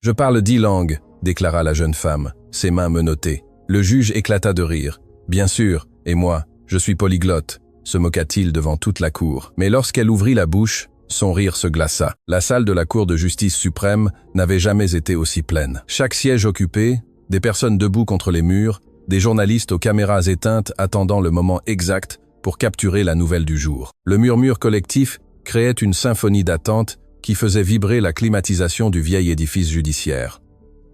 Je parle 10 langues, déclara la jeune femme, ses mains menottées. Le juge éclata de rire. Bien sûr, et moi, je suis polyglotte, se moqua-t-il devant toute la cour. Mais lorsqu'elle ouvrit la bouche, son rire se glaça. La salle de la Cour de justice suprême n'avait jamais été aussi pleine. Chaque siège occupé, des personnes debout contre les murs, des journalistes aux caméras éteintes attendant le moment exact pour capturer la nouvelle du jour. Le murmure collectif créait une symphonie d'attente qui faisait vibrer la climatisation du vieil édifice judiciaire.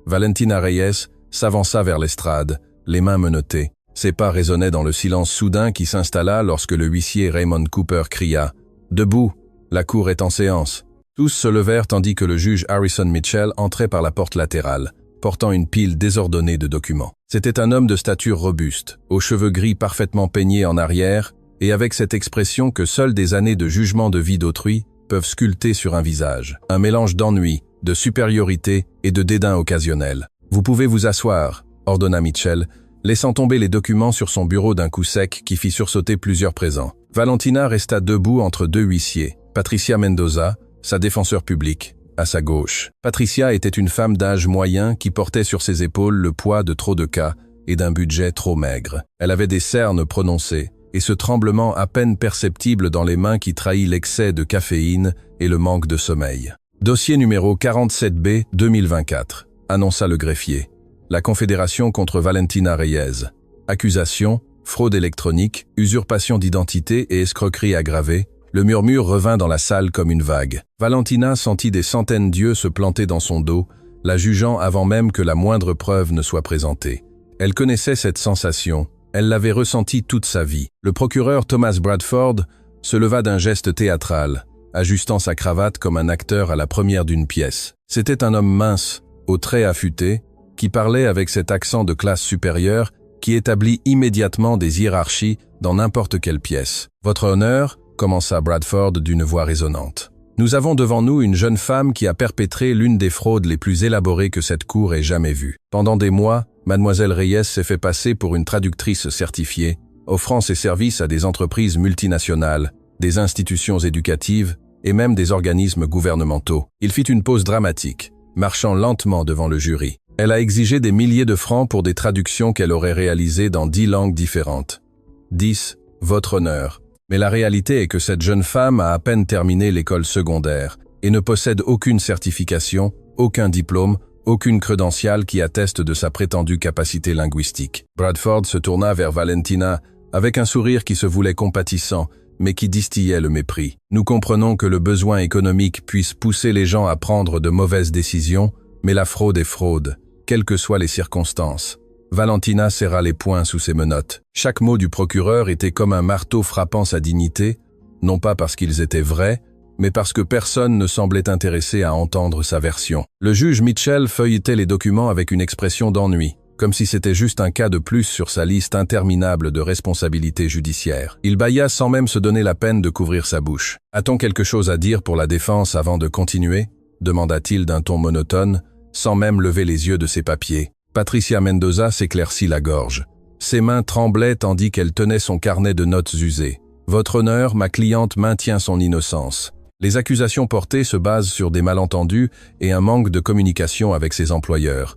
Valentina Reyes s'avança vers l'estrade, les mains menottées. Ses pas résonnaient dans le silence soudain qui s'installa lorsque le huissier Raymond Cooper cria « Debout, la cour est en séance ». Tous se levèrent tandis que le juge Harrison Mitchell entrait par la porte latérale, portant une pile désordonnée de documents. C'était un homme de stature robuste, aux cheveux gris parfaitement peignés en arrière, et avec cette expression que seules des années de jugement de vie d'autrui peuvent sculpter sur un visage. Un mélange d'ennui, de supériorité et de dédain occasionnel. « Vous pouvez vous asseoir », ordonna Mitchell, laissant tomber les documents sur son bureau d'un coup sec qui fit sursauter plusieurs présents. Valentina resta debout entre deux huissiers, Patricia Mendoza, sa défenseur publique, à sa gauche. Patricia était une femme d'âge moyen qui portait sur ses épaules le poids de trop de cas et d'un budget trop maigre. Elle avait des cernes prononcées et ce tremblement à peine perceptible dans les mains qui trahit l'excès de caféine et le manque de sommeil. « Dossier numéro 47B 2024 », annonça le greffier. La Confédération contre Valentina Reyes. Accusation, fraude électronique, usurpation d'identité et escroquerie aggravée. Le murmure revint dans la salle comme une vague. Valentina sentit des centaines d'yeux se planter dans son dos, la jugeant avant même que la moindre preuve ne soit présentée. Elle connaissait cette sensation, elle l'avait ressentie toute sa vie. Le procureur Thomas Bradford se leva d'un geste théâtral, ajustant sa cravate comme un acteur à la première d'une pièce. C'était un homme mince, aux traits affûtés, qui parlait avec cet accent de classe supérieure qui établit immédiatement des hiérarchies dans n'importe quelle pièce. « Votre honneur », commença Bradford d'une voix résonnante. « Nous avons devant nous une jeune femme qui a perpétré l'une des fraudes les plus élaborées que cette cour ait jamais vues. Pendant des mois, Mademoiselle Reyes s'est fait passer pour une traductrice certifiée, offrant ses services à des entreprises multinationales, des institutions éducatives et même des organismes gouvernementaux. » Il fit une pause dramatique, marchant lentement devant le jury. Elle a exigé des milliers de francs pour des traductions qu'elle aurait réalisées dans 10 langues différentes. 10, votre honneur. Mais la réalité est que cette jeune femme a à peine terminé l'école secondaire et ne possède aucune certification, aucun diplôme, aucune crédentiale qui atteste de sa prétendue capacité linguistique. Bradford se tourna vers Valentina avec un sourire qui se voulait compatissant, mais qui distillait le mépris. Nous comprenons que le besoin économique puisse pousser les gens à prendre de mauvaises décisions, mais la fraude est fraude, quelles que soient les circonstances. Valentina serra les poings sous ses menottes. Chaque mot du procureur était comme un marteau frappant sa dignité, non pas parce qu'ils étaient vrais, mais parce que personne ne semblait intéressé à entendre sa version. Le juge Mitchell feuilletait les documents avec une expression d'ennui, comme si c'était juste un cas de plus sur sa liste interminable de responsabilités judiciaires. Il bâilla sans même se donner la peine de couvrir sa bouche. « A-t-on quelque chose à dire pour la défense avant de continuer ?» demanda-t-il d'un ton monotone, sans même lever les yeux de ses papiers. Patricia Mendoza s'éclaircit la gorge. Ses mains tremblaient tandis qu'elle tenait son carnet de notes usé. « Votre honneur, ma cliente maintient son innocence. Les accusations portées se basent sur des malentendus et un manque de communication avec ses employeurs.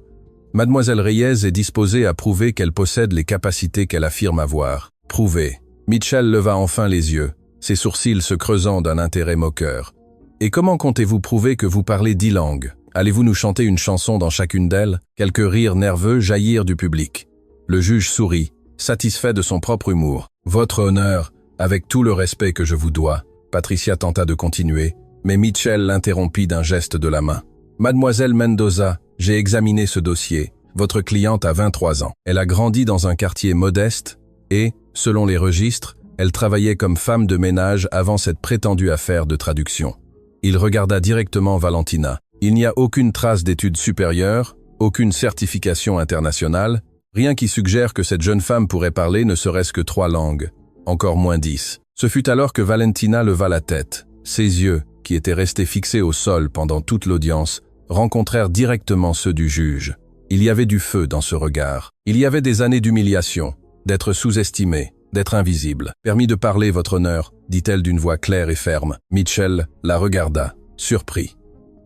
Mademoiselle Reyes est disposée à prouver qu'elle possède les capacités qu'elle affirme avoir. Prouver. » Mitchell leva enfin les yeux, ses sourcils se creusant d'un intérêt moqueur. « Et comment comptez-vous prouver que vous parlez 10 langues ? Allez-vous nous chanter une chanson dans chacune d'elles ?» Quelques rires nerveux jaillirent du public. Le juge sourit, satisfait de son propre humour. « Votre honneur, avec tout le respect que je vous dois. » Patricia tenta de continuer, mais Mitchell l'interrompit d'un geste de la main. « Mademoiselle Mendoza, j'ai examiné ce dossier. Votre cliente a 23 ans. Elle a grandi dans un quartier modeste et, selon les registres, elle travaillait comme femme de ménage avant cette prétendue affaire de traduction. » Il regarda directement Valentina. Il n'y a aucune trace d'études supérieures, aucune certification internationale, rien qui suggère que cette jeune femme pourrait parler ne serait-ce que 3 langues, encore moins 10. Ce fut alors que Valentina leva la tête. Ses yeux, qui étaient restés fixés au sol pendant toute l'audience, rencontrèrent directement ceux du juge. Il y avait du feu dans ce regard. Il y avait des années d'humiliation, d'être sous-estimé, d'être invisible. « Permis de parler, votre honneur », dit-elle d'une voix claire et ferme. Mitchell la regarda, surpris.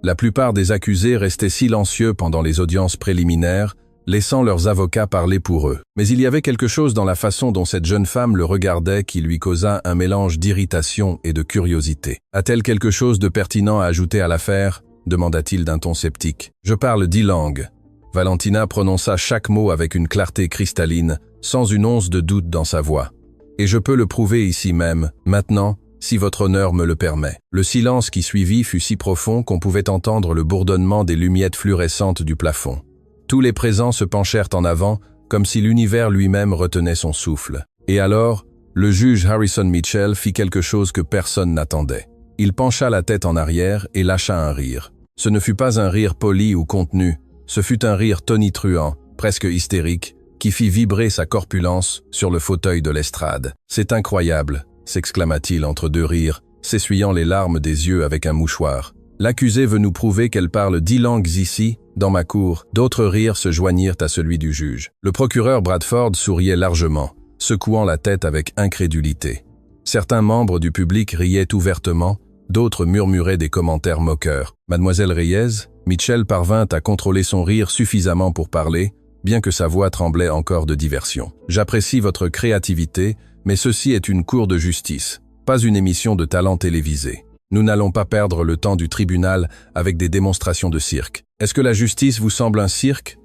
La plupart des accusés restaient silencieux pendant les audiences préliminaires, laissant leurs avocats parler pour eux. Mais il y avait quelque chose dans la façon dont cette jeune femme le regardait qui lui causa un mélange d'irritation et de curiosité. « A-t-elle quelque chose de pertinent à ajouter à l'affaire » demanda-t-il d'un ton sceptique. « Je parle 10 langues. » Valentina prononça chaque mot avec une clarté cristalline, sans une once de doute dans sa voix. « Et je peux le prouver ici même, maintenant, si votre honneur me le permet. » Le silence qui suivit fut si profond qu'on pouvait entendre le bourdonnement des lumières fluorescentes du plafond. Tous les présents se penchèrent en avant, comme si l'univers lui-même retenait son souffle. Et alors, le juge Harrison Mitchell fit quelque chose que personne n'attendait. Il pencha la tête en arrière et lâcha un rire. Ce ne fut pas un rire poli ou contenu, ce fut un rire tonitruant, presque hystérique, qui fit vibrer sa corpulence sur le fauteuil de l'estrade. « C'est incroyable !» s'exclama-t-il entre deux rires, s'essuyant les larmes des yeux avec un mouchoir. « L'accusée veut nous prouver qu'elle parle 10 langues ici, dans ma cour. » D'autres rires se joignirent à celui du juge. Le procureur Bradford souriait largement, secouant la tête avec incrédulité. Certains membres du public riaient ouvertement, d'autres murmuraient des commentaires moqueurs. « Mademoiselle Reyes ?» Mitchell parvint à contrôler son rire suffisamment pour parler, bien que sa voix tremblait encore de diversion. « J'apprécie votre créativité, mais ceci est une cour de justice, pas une émission de talent télévisé. Nous n'allons pas perdre le temps du tribunal avec des démonstrations de cirque. Est-ce que la justice vous semble un cirque ?»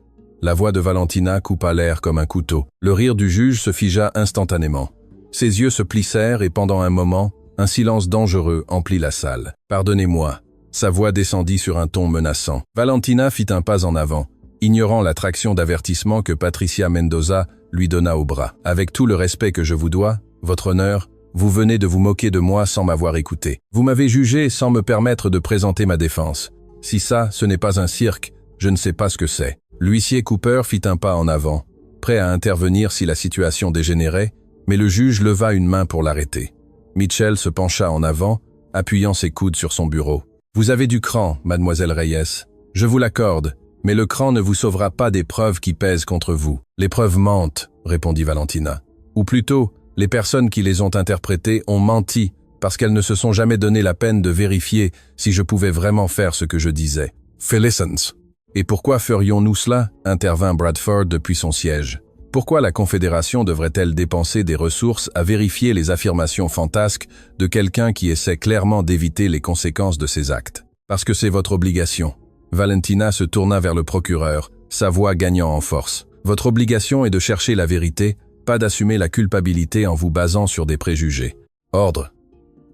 La voix de Valentina coupa l'air comme un couteau. Le rire du juge se figea instantanément. Ses yeux se plissèrent et pendant un moment, un silence dangereux emplit la salle. « Pardonnez-moi. » Sa voix descendit sur un ton menaçant. Valentina fit un pas en avant, ignorant la traction d'avertissement que Patricia Mendoza lui donna au bras. « Avec tout le respect que je vous dois, votre honneur, vous venez de vous moquer de moi sans m'avoir écouté. Vous m'avez jugé sans me permettre de présenter ma défense. Si ça, ce n'est pas un cirque, je ne sais pas ce que c'est. » L'huissier Cooper fit un pas en avant, prêt à intervenir si la situation dégénérait, mais le juge leva une main pour l'arrêter. Mitchell se pencha en avant, appuyant ses coudes sur son bureau. « Vous avez du cran, mademoiselle Reyes. Je vous l'accorde, mais le cran ne vous sauvera pas des preuves qui pèsent contre vous. Les preuves mentent, » répondit Valentina. « Ou plutôt, les personnes qui les ont interprétées ont menti parce qu'elles ne se sont jamais donné la peine de vérifier si je pouvais vraiment faire ce que je disais. »« Félicens. » « Et pourquoi ferions-nous cela ?» intervint Bradford depuis son siège. « Pourquoi la Confédération devrait-elle dépenser des ressources à vérifier les affirmations fantasques de quelqu'un qui essaie clairement d'éviter les conséquences de ses actes ? Parce que c'est votre obligation. » Valentina se tourna vers le procureur, sa voix gagnant en force. « Votre obligation est de chercher la vérité, pas d'assumer la culpabilité en vous basant sur des préjugés. » Ordre.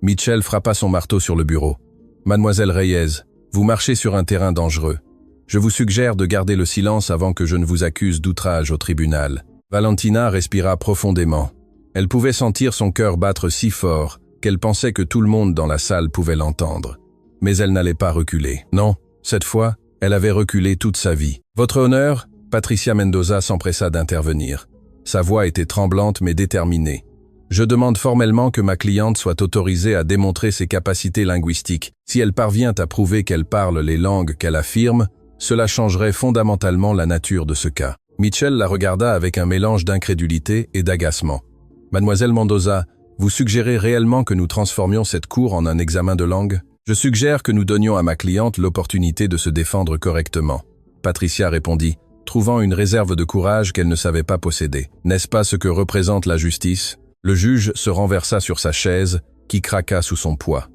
Mitchell frappa son marteau sur le bureau. « Mademoiselle Reyes, vous marchez sur un terrain dangereux. Je vous suggère de garder le silence avant que je ne vous accuse d'outrage au tribunal. » Valentina respira profondément. Elle pouvait sentir son cœur battre si fort qu'elle pensait que tout le monde dans la salle pouvait l'entendre. Mais elle n'allait pas reculer. Non, cette fois, elle avait reculé toute sa vie. « Votre honneur ?» Patricia Mendoza s'empressa d'intervenir. Sa voix était tremblante mais déterminée. « Je demande formellement que ma cliente soit autorisée à démontrer ses capacités linguistiques. Si elle parvient à prouver qu'elle parle les langues qu'elle affirme, cela changerait fondamentalement la nature de ce cas. » Mitchell la regarda avec un mélange d'incrédulité et d'agacement. « Mademoiselle Mendoza, vous suggérez réellement que nous transformions cette cour en un examen de langue ? Je suggère que nous donnions à ma cliente l'opportunité de se défendre correctement. » Patricia répondit, trouvant une réserve de courage qu'elle ne savait pas posséder. « N'est-ce pas ce que représente la justice ?» Le juge se renversa sur sa chaise, qui craqua sous son poids.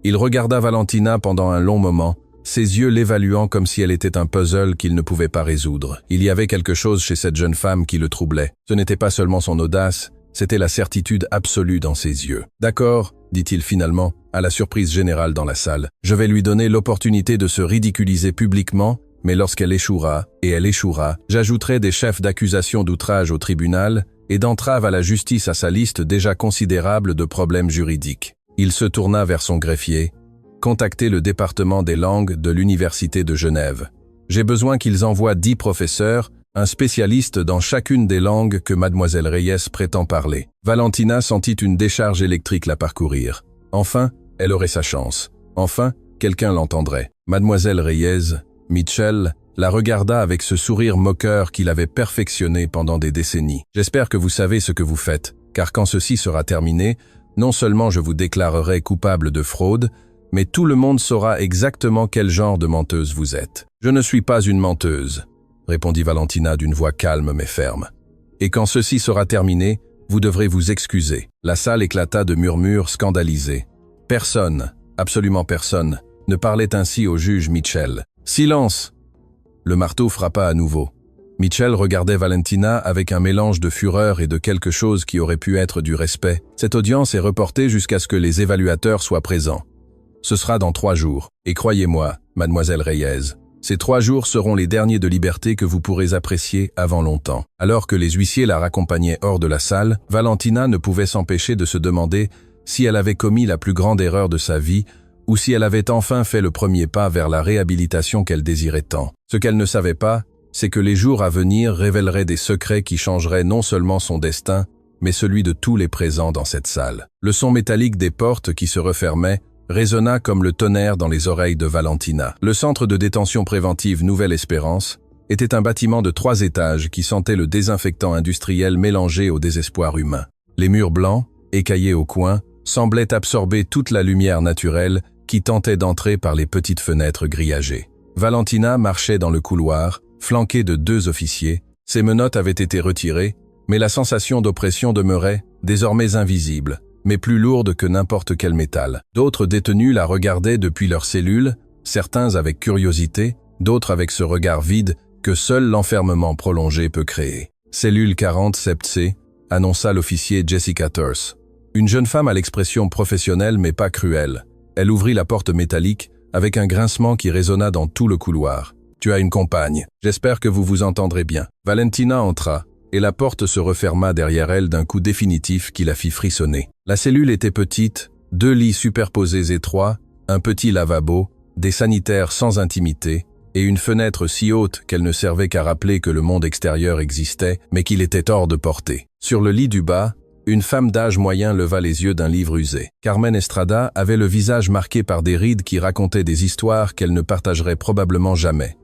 Il regarda Valentina pendant un long moment, ses yeux l'évaluant comme si elle était un puzzle qu'il ne pouvait pas résoudre. Il y avait quelque chose chez cette jeune femme qui le troublait. Ce n'était pas seulement son audace, c'était la certitude absolue dans ses yeux. « D'accord, » dit-il finalement, à la surprise générale dans la salle. « Je vais lui donner l'opportunité de se ridiculiser publiquement, mais lorsqu'elle échouera, et elle échouera, j'ajouterai des chefs d'accusation d'outrage au tribunal et d'entrave à la justice à sa liste déjà considérable de problèmes juridiques. » Il se tourna vers son greffier. « Contactez le département des langues de l'Université de Genève. J'ai besoin qu'ils envoient 10 professeurs, un spécialiste dans chacune des langues que mademoiselle Reyes prétend parler. » Valentina sentit une décharge électrique la parcourir. Enfin, elle aurait sa chance. Enfin, quelqu'un l'entendrait. Mademoiselle Reyes, Mitchell, la regarda avec ce sourire moqueur qu'il avait perfectionné pendant des décennies. « J'espère que vous savez ce que vous faites, car quand ceci sera terminé, non seulement je vous déclarerai coupable de fraude, mais tout le monde saura exactement quel genre de menteuse vous êtes. Je ne suis pas une menteuse, répondit Valentina d'une voix calme mais ferme. Et quand ceci sera terminé, vous devrez vous excuser. La salle éclata de murmures scandalisés. Personne, absolument personne, ne parlait ainsi au juge Mitchell. Silence! Le marteau frappa à nouveau. Mitchell regardait Valentina avec un mélange de fureur et de quelque chose qui aurait pu être du respect. Cette audience est reportée jusqu'à ce que les évaluateurs soient présents. Ce sera dans 3 jours. Et croyez-moi, mademoiselle Reyes, ces 3 jours seront les derniers de liberté que vous pourrez apprécier avant longtemps. Alors que les huissiers la raccompagnaient hors de la salle, Valentina ne pouvait s'empêcher de se demander si elle avait commis la plus grande erreur de sa vie ou si elle avait enfin fait le premier pas vers la réhabilitation qu'elle désirait tant. Ce qu'elle ne savait pas, c'est que les jours à venir révéleraient des secrets qui changeraient non seulement son destin, mais celui de tous les présents dans cette salle. Le son métallique des portes qui se refermaient résonna comme le tonnerre dans les oreilles de Valentina. Le centre de détention préventive Nouvelle-Espérance était un bâtiment de 3 étages qui sentait le désinfectant industriel mélangé au désespoir humain. Les murs blancs, écaillés au coin, semblaient absorber toute la lumière naturelle qui tentait d'entrer par les petites fenêtres grillagées. Valentina marchait dans le couloir, flanquée de 2 officiers. Ses menottes avaient été retirées, mais la sensation d'oppression demeurait, désormais invisible, mais plus lourde que n'importe quel métal. D'autres détenus la regardaient depuis leurs cellules, certains avec curiosité, d'autres avec ce regard vide que seul l'enfermement prolongé peut créer. « Cellule 40 7C », annonça l'officier Jessica Thurs. Une jeune femme à l'expression professionnelle mais pas cruelle. Elle ouvrit la porte métallique avec un grincement qui résonna dans tout le couloir. « Tu as une compagne. J'espère que vous vous entendrez bien. » Valentina entra, et la porte se referma derrière elle d'un coup définitif qui la fit frissonner. La cellule était petite, 2 lits superposés étroits, un petit lavabo, des sanitaires sans intimité, et une fenêtre si haute qu'elle ne servait qu'à rappeler que le monde extérieur existait, mais qu'il était hors de portée. Sur le lit du bas, une femme d'âge moyen leva les yeux d'un livre usé. Carmen Estrada avait le visage marqué par des rides qui racontaient des histoires qu'elle ne partagerait probablement jamais.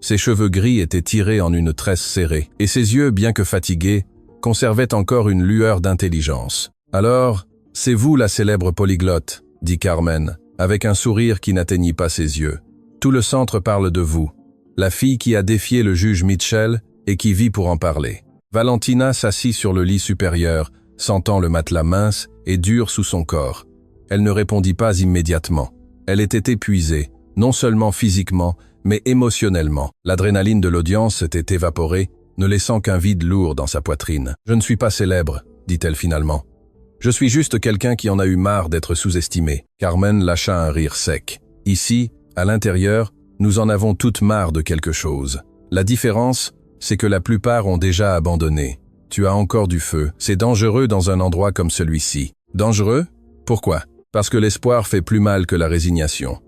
Ses cheveux gris étaient tirés en une tresse serrée, et ses yeux, bien que fatigués, conservaient encore une lueur d'intelligence. « Alors, c'est vous la célèbre polyglotte » dit Carmen, avec un sourire qui n'atteignit pas ses yeux. « Tout le centre parle de vous, la fille qui a défié le juge Mitchell et qui vit pour en parler. » Valentina s'assit sur le lit supérieur, sentant le matelas mince et dur sous son corps. Elle ne répondit pas immédiatement. Elle était épuisée, non seulement physiquement, mais émotionnellement. L'adrénaline de l'audience s'était évaporée, ne laissant qu'un vide lourd dans sa poitrine. « Je ne suis pas célèbre », dit-elle finalement. « Je suis juste quelqu'un qui en a eu marre d'être sous-estimé. » Carmen lâcha un rire sec. « Ici, à l'intérieur, nous en avons toutes marre de quelque chose. La différence, c'est que la plupart ont déjà abandonné. Tu as encore du feu. C'est dangereux dans un endroit comme celui-ci. » « Dangereux? Pourquoi? » « Parce que l'espoir fait plus mal que la résignation. »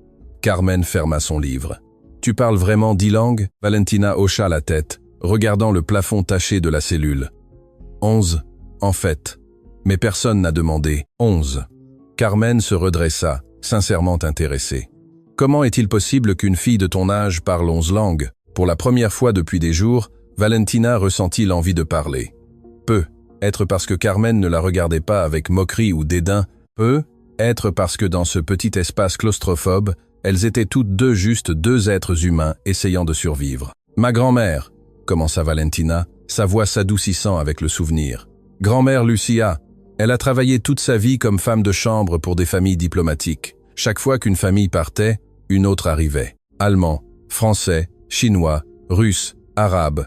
Carmen ferma son livre. « Tu parles vraiment 10 langues ?» Valentina hocha la tête, regardant le plafond taché de la cellule. « 11, en fait. Mais personne n'a demandé. 11. » Carmen se redressa, sincèrement intéressée. « Comment est-il possible qu'une fille de ton âge parle 11 langues ?» Pour la première fois depuis des jours, Valentina ressentit l'envie de parler. Peut être parce que Carmen ne la regardait pas avec moquerie ou dédain, peut être parce que dans ce petit espace claustrophobe, elles étaient toutes deux juste 2 êtres humains essayant de survivre. « Ma grand-mère », commença Valentina, sa voix s'adoucissant avec le souvenir. « Grand-mère Lucia, elle a travaillé toute sa vie comme femme de chambre pour des familles diplomatiques. Chaque fois qu'une famille partait, une autre arrivait. Allemand, français, chinois, russe, arabe.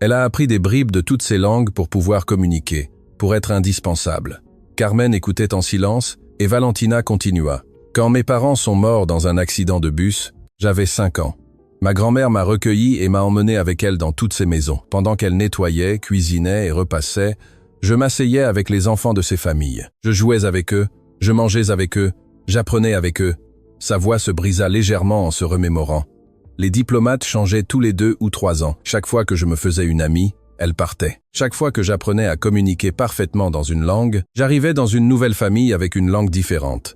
Elle a appris des bribes de toutes ces langues pour pouvoir communiquer, pour être indispensable. » Carmen écoutait en silence et Valentina continua. « Quand mes parents sont morts dans un accident de bus, j'avais 5 ans. Ma grand-mère m'a recueilli et m'a emmené avec elle dans toutes ces maisons. Pendant qu'elle nettoyait, cuisinait et repassait, je m'asseyais avec les enfants de ces familles. Je jouais avec eux, je mangeais avec eux, j'apprenais avec eux. » Sa voix se brisa légèrement en se remémorant. Les diplomates changeaient tous les 2 ou 3 ans. Chaque fois que je me faisais une amie, elle partait. Chaque fois que j'apprenais à communiquer parfaitement dans une langue, j'arrivais dans une nouvelle famille avec une langue différente.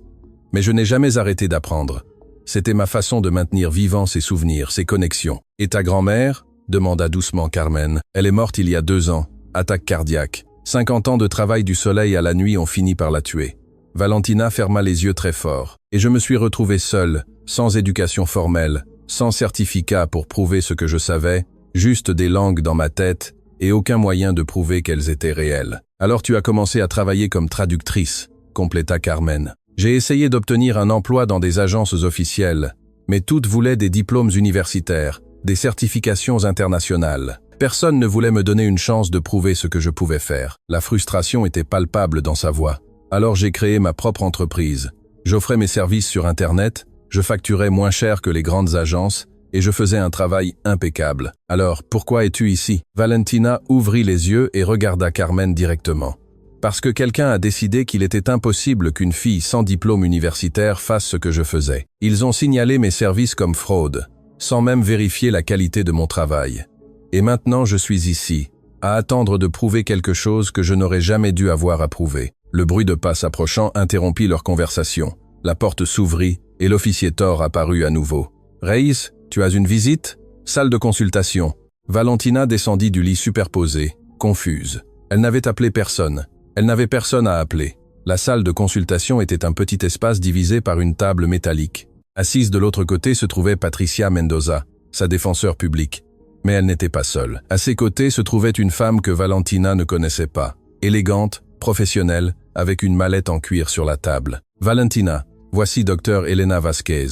Mais je n'ai jamais arrêté d'apprendre. C'était ma façon de maintenir vivants ces souvenirs, ces connexions. « Et ta grand-mère » demanda doucement Carmen. « Elle est morte il y a 2 ans, attaque cardiaque. 50 ans de travail du soleil à la nuit ont fini par la tuer. » Valentina ferma les yeux très fort, et je me suis retrouvé seul, sans éducation formelle, sans certificat pour prouver ce que je savais, juste des langues dans ma tête, et aucun moyen de prouver qu'elles étaient réelles. Alors tu as commencé à travailler comme traductrice, compléta Carmen. J'ai essayé d'obtenir un emploi dans des agences officielles, mais toutes voulaient des diplômes universitaires, des certifications internationales. Personne ne voulait me donner une chance de prouver ce que je pouvais faire. La frustration était palpable dans sa voix. Alors j'ai créé ma propre entreprise. J'offrais mes services sur Internet, je facturais moins cher que les grandes agences, et je faisais un travail impeccable. Alors, pourquoi es-tu ici? Valentina ouvrit les yeux et regarda Carmen directement. Parce que quelqu'un a décidé qu'il était impossible qu'une fille sans diplôme universitaire fasse ce que je faisais. Ils ont signalé mes services comme fraude, sans même vérifier la qualité de mon travail. Et maintenant je suis ici, à attendre de prouver quelque chose que je n'aurais jamais dû avoir à prouver. Le bruit de pas s'approchant interrompit leur conversation. La porte s'ouvrit et l'officier Thor apparut à nouveau. « Reis, tu as une visite ?» Salle de consultation. Valentina descendit du lit superposé, confuse. Elle n'avait appelé personne. Elle n'avait personne à appeler. La salle de consultation était un petit espace divisé par une table métallique. Assise de l'autre côté se trouvait Patricia Mendoza, sa défenseur public. Mais elle n'était pas seule. À ses côtés se trouvait une femme que Valentina ne connaissait pas. Élégante, professionnelle, avec une mallette en cuir sur la table. « Valentina, voici Dr Elena Vasquez. »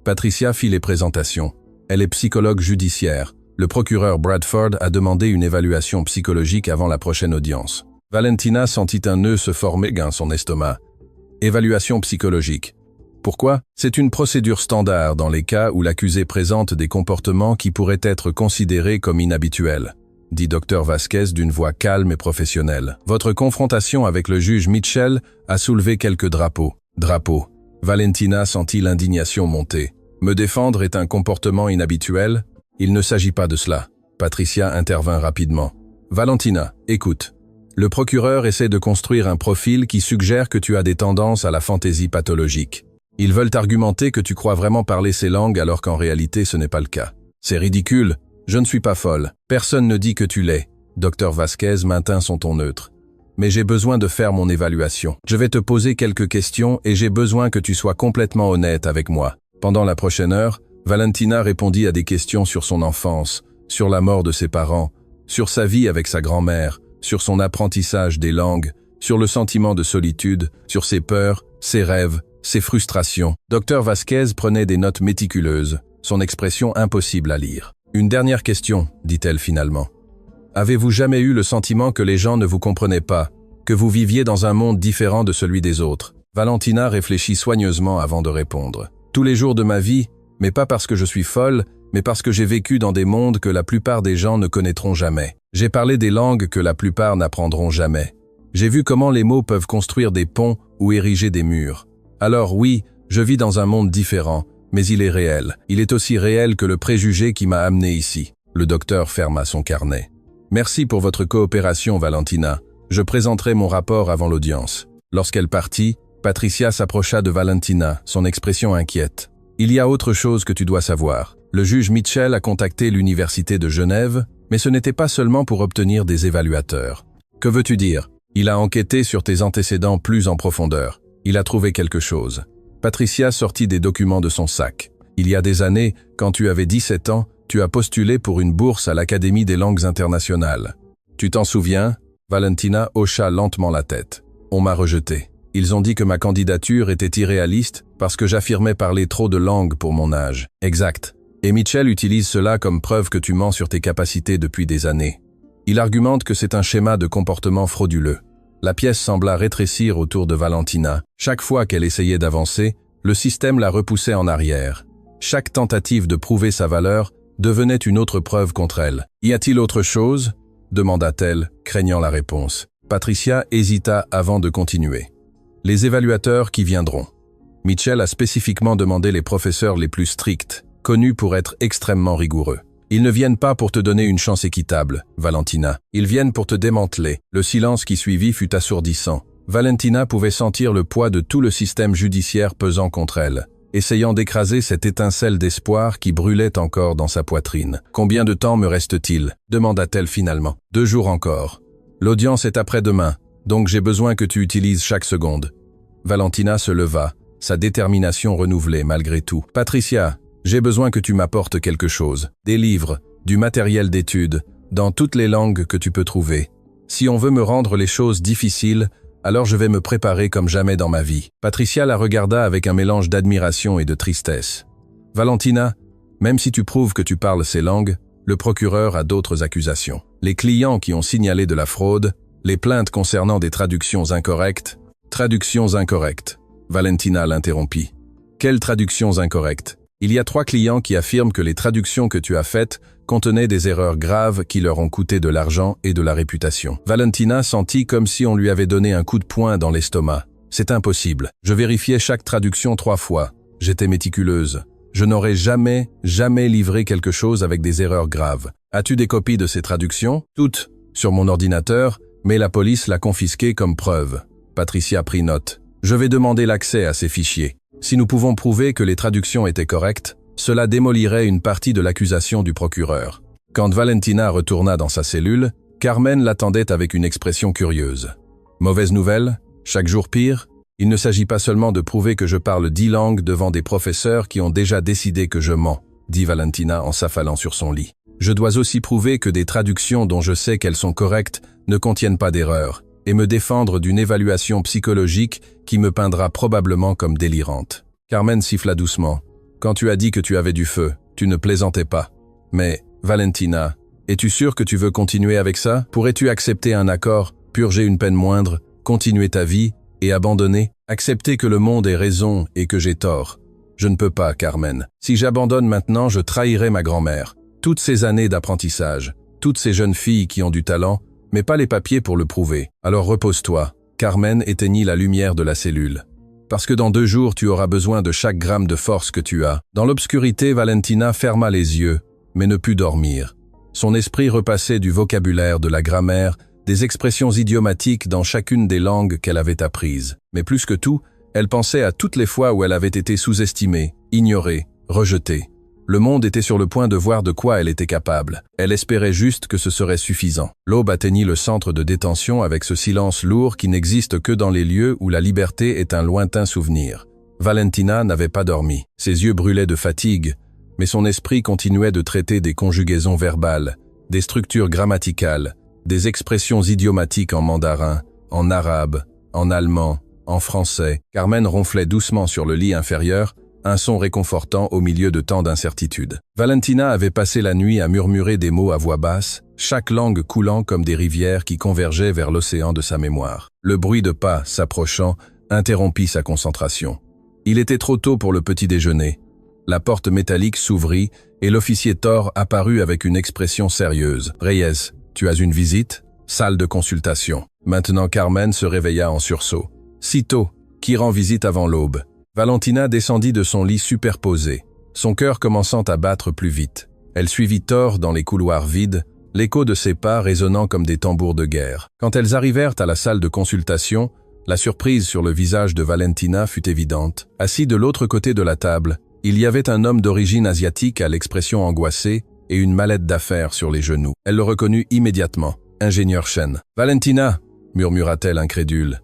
Patricia fit les présentations. Elle est psychologue judiciaire. Le procureur Bradford a demandé une évaluation psychologique avant la prochaine audience. Valentina sentit un nœud se former dans son estomac. Évaluation psychologique. Pourquoi? C'est une procédure standard dans les cas où l'accusé présente des comportements qui pourraient être considérés comme inhabituels, dit Dr Vasquez d'une voix calme et professionnelle. Votre confrontation avec le juge Mitchell a soulevé quelques drapeaux. Drapeaux. Valentina sentit l'indignation monter. Me défendre est un comportement inhabituel? Il ne s'agit pas de cela. Patricia intervint rapidement. Valentina, écoute. Le procureur essaie de construire un profil qui suggère que tu as des tendances à la fantaisie pathologique. Ils veulent argumenter que tu crois vraiment parler ces langues alors qu'en réalité ce n'est pas le cas. C'est ridicule. Je ne suis pas folle. Personne ne dit que tu l'es. Dr Vasquez maintint son ton neutre. Mais j'ai besoin de faire mon évaluation. Je vais te poser quelques questions et j'ai besoin que tu sois complètement honnête avec moi. Pendant la prochaine heure, Valentina répondit à des questions sur son enfance, sur la mort de ses parents, sur sa vie avec sa grand-mère, sur son apprentissage des langues, sur le sentiment de solitude, sur ses peurs, ses rêves, ses frustrations. Dr Vasquez prenait des notes méticuleuses, son expression impossible à lire. « Une dernière question, dit-elle finalement. Avez-vous jamais eu le sentiment que les gens ne vous comprenaient pas, que vous viviez dans un monde différent de celui des autres ?» Valentina réfléchit soigneusement avant de répondre. « Tous les jours de ma vie, mais pas parce que je suis folle, mais parce que j'ai vécu dans des mondes que la plupart des gens ne connaîtront jamais. J'ai parlé des langues que la plupart n'apprendront jamais. J'ai vu comment les mots peuvent construire des ponts ou ériger des murs. Alors oui, je vis dans un monde différent, mais il est réel. Il est aussi réel que le préjugé qui m'a amené ici. » Le docteur ferma son carnet. « Merci pour votre coopération, Valentina. Je présenterai mon rapport avant l'audience. » Lorsqu'elle partit, Patricia s'approcha de Valentina, son expression inquiète. « Il y a autre chose que tu dois savoir. Le juge Mitchell a contacté l'université de Genève, mais ce n'était pas seulement pour obtenir des évaluateurs. Que veux-tu dire? Il a enquêté sur tes antécédents plus en profondeur. Il a trouvé quelque chose. » Patricia sortit des documents de son sac. « Il y a des années, quand tu avais 17 ans, tu as postulé pour une bourse à l'Académie des langues internationales. Tu t'en souviens ?» Valentina hocha lentement la tête. « On m'a rejeté. Ils ont dit que ma candidature était irréaliste parce que j'affirmais parler trop de langues pour mon âge. » Exact. Et Mitchell utilise cela comme preuve que tu mens sur tes capacités depuis des années. Il argumente que c'est un schéma de comportement frauduleux. La pièce sembla rétrécir autour de Valentina. Chaque fois qu'elle essayait d'avancer, le système la repoussait en arrière. Chaque tentative de prouver sa valeur devenait une autre preuve contre elle. « Y a-t-il autre chose ?» demanda-t-elle, craignant la réponse. Patricia hésita avant de continuer. « Les évaluateurs qui viendront. » Mitchell a spécifiquement demandé les professeurs les plus stricts, connus pour être extrêmement rigoureux. Ils ne viennent pas pour te donner une chance équitable, Valentina. Ils viennent pour te démanteler. Le silence qui suivit fut assourdissant. Valentina pouvait sentir le poids de tout le système judiciaire pesant contre elle, essayant d'écraser cette étincelle d'espoir qui brûlait encore dans sa poitrine. « Combien de temps me reste-t-il » demanda-t-elle finalement. « 2 jours encore. L'audience est après-demain, donc j'ai besoin que tu utilises chaque seconde. » Valentina se leva, sa détermination renouvelée malgré tout. « Patricia, j'ai besoin que tu m'apportes quelque chose. Des livres, du matériel d'étude, dans toutes les langues que tu peux trouver. Si on veut me rendre les choses difficiles, alors je vais me préparer comme jamais dans ma vie. » Patricia la regarda avec un mélange d'admiration et de tristesse. « Valentina, même si tu prouves que tu parles ces langues, le procureur a d'autres accusations. Les clients qui ont signalé de la fraude, les plaintes concernant des traductions incorrectes. » « Traductions incorrectes. » Valentina l'interrompit. « Quelles traductions incorrectes ? Il y a 3 clients qui affirment que les traductions que tu as faites contenaient des erreurs graves qui leur ont coûté de l'argent et de la réputation. » Valentina sentit comme si on lui avait donné un coup de poing dans l'estomac. « C'est impossible. Je vérifiais chaque traduction 3 fois. J'étais méticuleuse. Je n'aurais jamais livré quelque chose avec des erreurs graves. As-tu des copies de ces traductions ? » « Toutes, sur mon ordinateur, mais la police l'a confisquée comme preuve. » Patricia prit note. « Je vais demander l'accès à ces fichiers. Si nous pouvons prouver que les traductions étaient correctes, cela démolirait une partie de l'accusation du procureur. » Quand Valentina retourna dans sa cellule, Carmen l'attendait avec une expression curieuse. « Mauvaise nouvelle ? Chaque jour pire ? Il ne s'agit pas seulement de prouver que je parle 10 langues devant des professeurs qui ont déjà décidé que je mens, » dit Valentina en s'affalant sur son lit. « Je dois aussi prouver que des traductions dont je sais qu'elles sont correctes ne contiennent pas d'erreur, et me défendre d'une évaluation psychologique qui me peindra probablement comme délirante. » Carmen siffla doucement. « Quand tu as dit que tu avais du feu, tu ne plaisantais pas. Mais, Valentina, es-tu sûre que tu veux continuer avec ça? Pourrais-tu accepter un accord, purger une peine moindre, continuer ta vie et abandonner? Accepter que le monde ait raison et que j'ai tort. Je ne peux pas, Carmen. Si j'abandonne maintenant, je trahirai ma grand-mère. Toutes ces années d'apprentissage, toutes ces jeunes filles qui ont du talent, mais pas les papiers pour le prouver. Alors repose-toi. » Carmen éteignit la lumière de la cellule. « Parce que dans 2 jours, tu auras besoin de chaque gramme de force que tu as. » Dans l'obscurité, Valentina ferma les yeux, mais ne put dormir. Son esprit repassait du vocabulaire, de la grammaire, des expressions idiomatiques dans chacune des langues qu'elle avait apprises. Mais plus que tout, elle pensait à toutes les fois où elle avait été sous-estimée, ignorée, rejetée. Le monde était sur le point de voir de quoi elle était capable. Elle espérait juste que ce serait suffisant. L'aube atteignit le centre de détention avec ce silence lourd qui n'existe que dans les lieux où la liberté est un lointain souvenir. Valentina n'avait pas dormi. Ses yeux brûlaient de fatigue, mais son esprit continuait de traiter des conjugaisons verbales, des structures grammaticales, des expressions idiomatiques en mandarin, en arabe, en allemand, en français. Carmen ronflait doucement sur le lit inférieur, un son réconfortant au milieu de tant d'incertitudes. Valentina avait passé la nuit à murmurer des mots à voix basse, chaque langue coulant comme des rivières qui convergeaient vers l'océan de sa mémoire. Le bruit de pas, s'approchant, interrompit sa concentration. Il était trop tôt pour le petit déjeuner. La porte métallique s'ouvrit et l'officier Thor apparut avec une expression sérieuse. « Reyes, tu as une visite ? Salle de consultation. » Maintenant Carmen se réveilla en sursaut. « Si tôt, qui rend visite avant l'aube ?» Valentina descendit de son lit superposé, son cœur commençant à battre plus vite. Elle suivit Thor dans les couloirs vides, l'écho de ses pas résonnant comme des tambours de guerre. Quand elles arrivèrent à la salle de consultation, la surprise sur le visage de Valentina fut évidente. Assis de l'autre côté de la table, il y avait un homme d'origine asiatique à l'expression angoissée et une mallette d'affaires sur les genoux. Elle le reconnut immédiatement. Ingénieur Chen. « Valentina !» murmura-t-elle incrédule.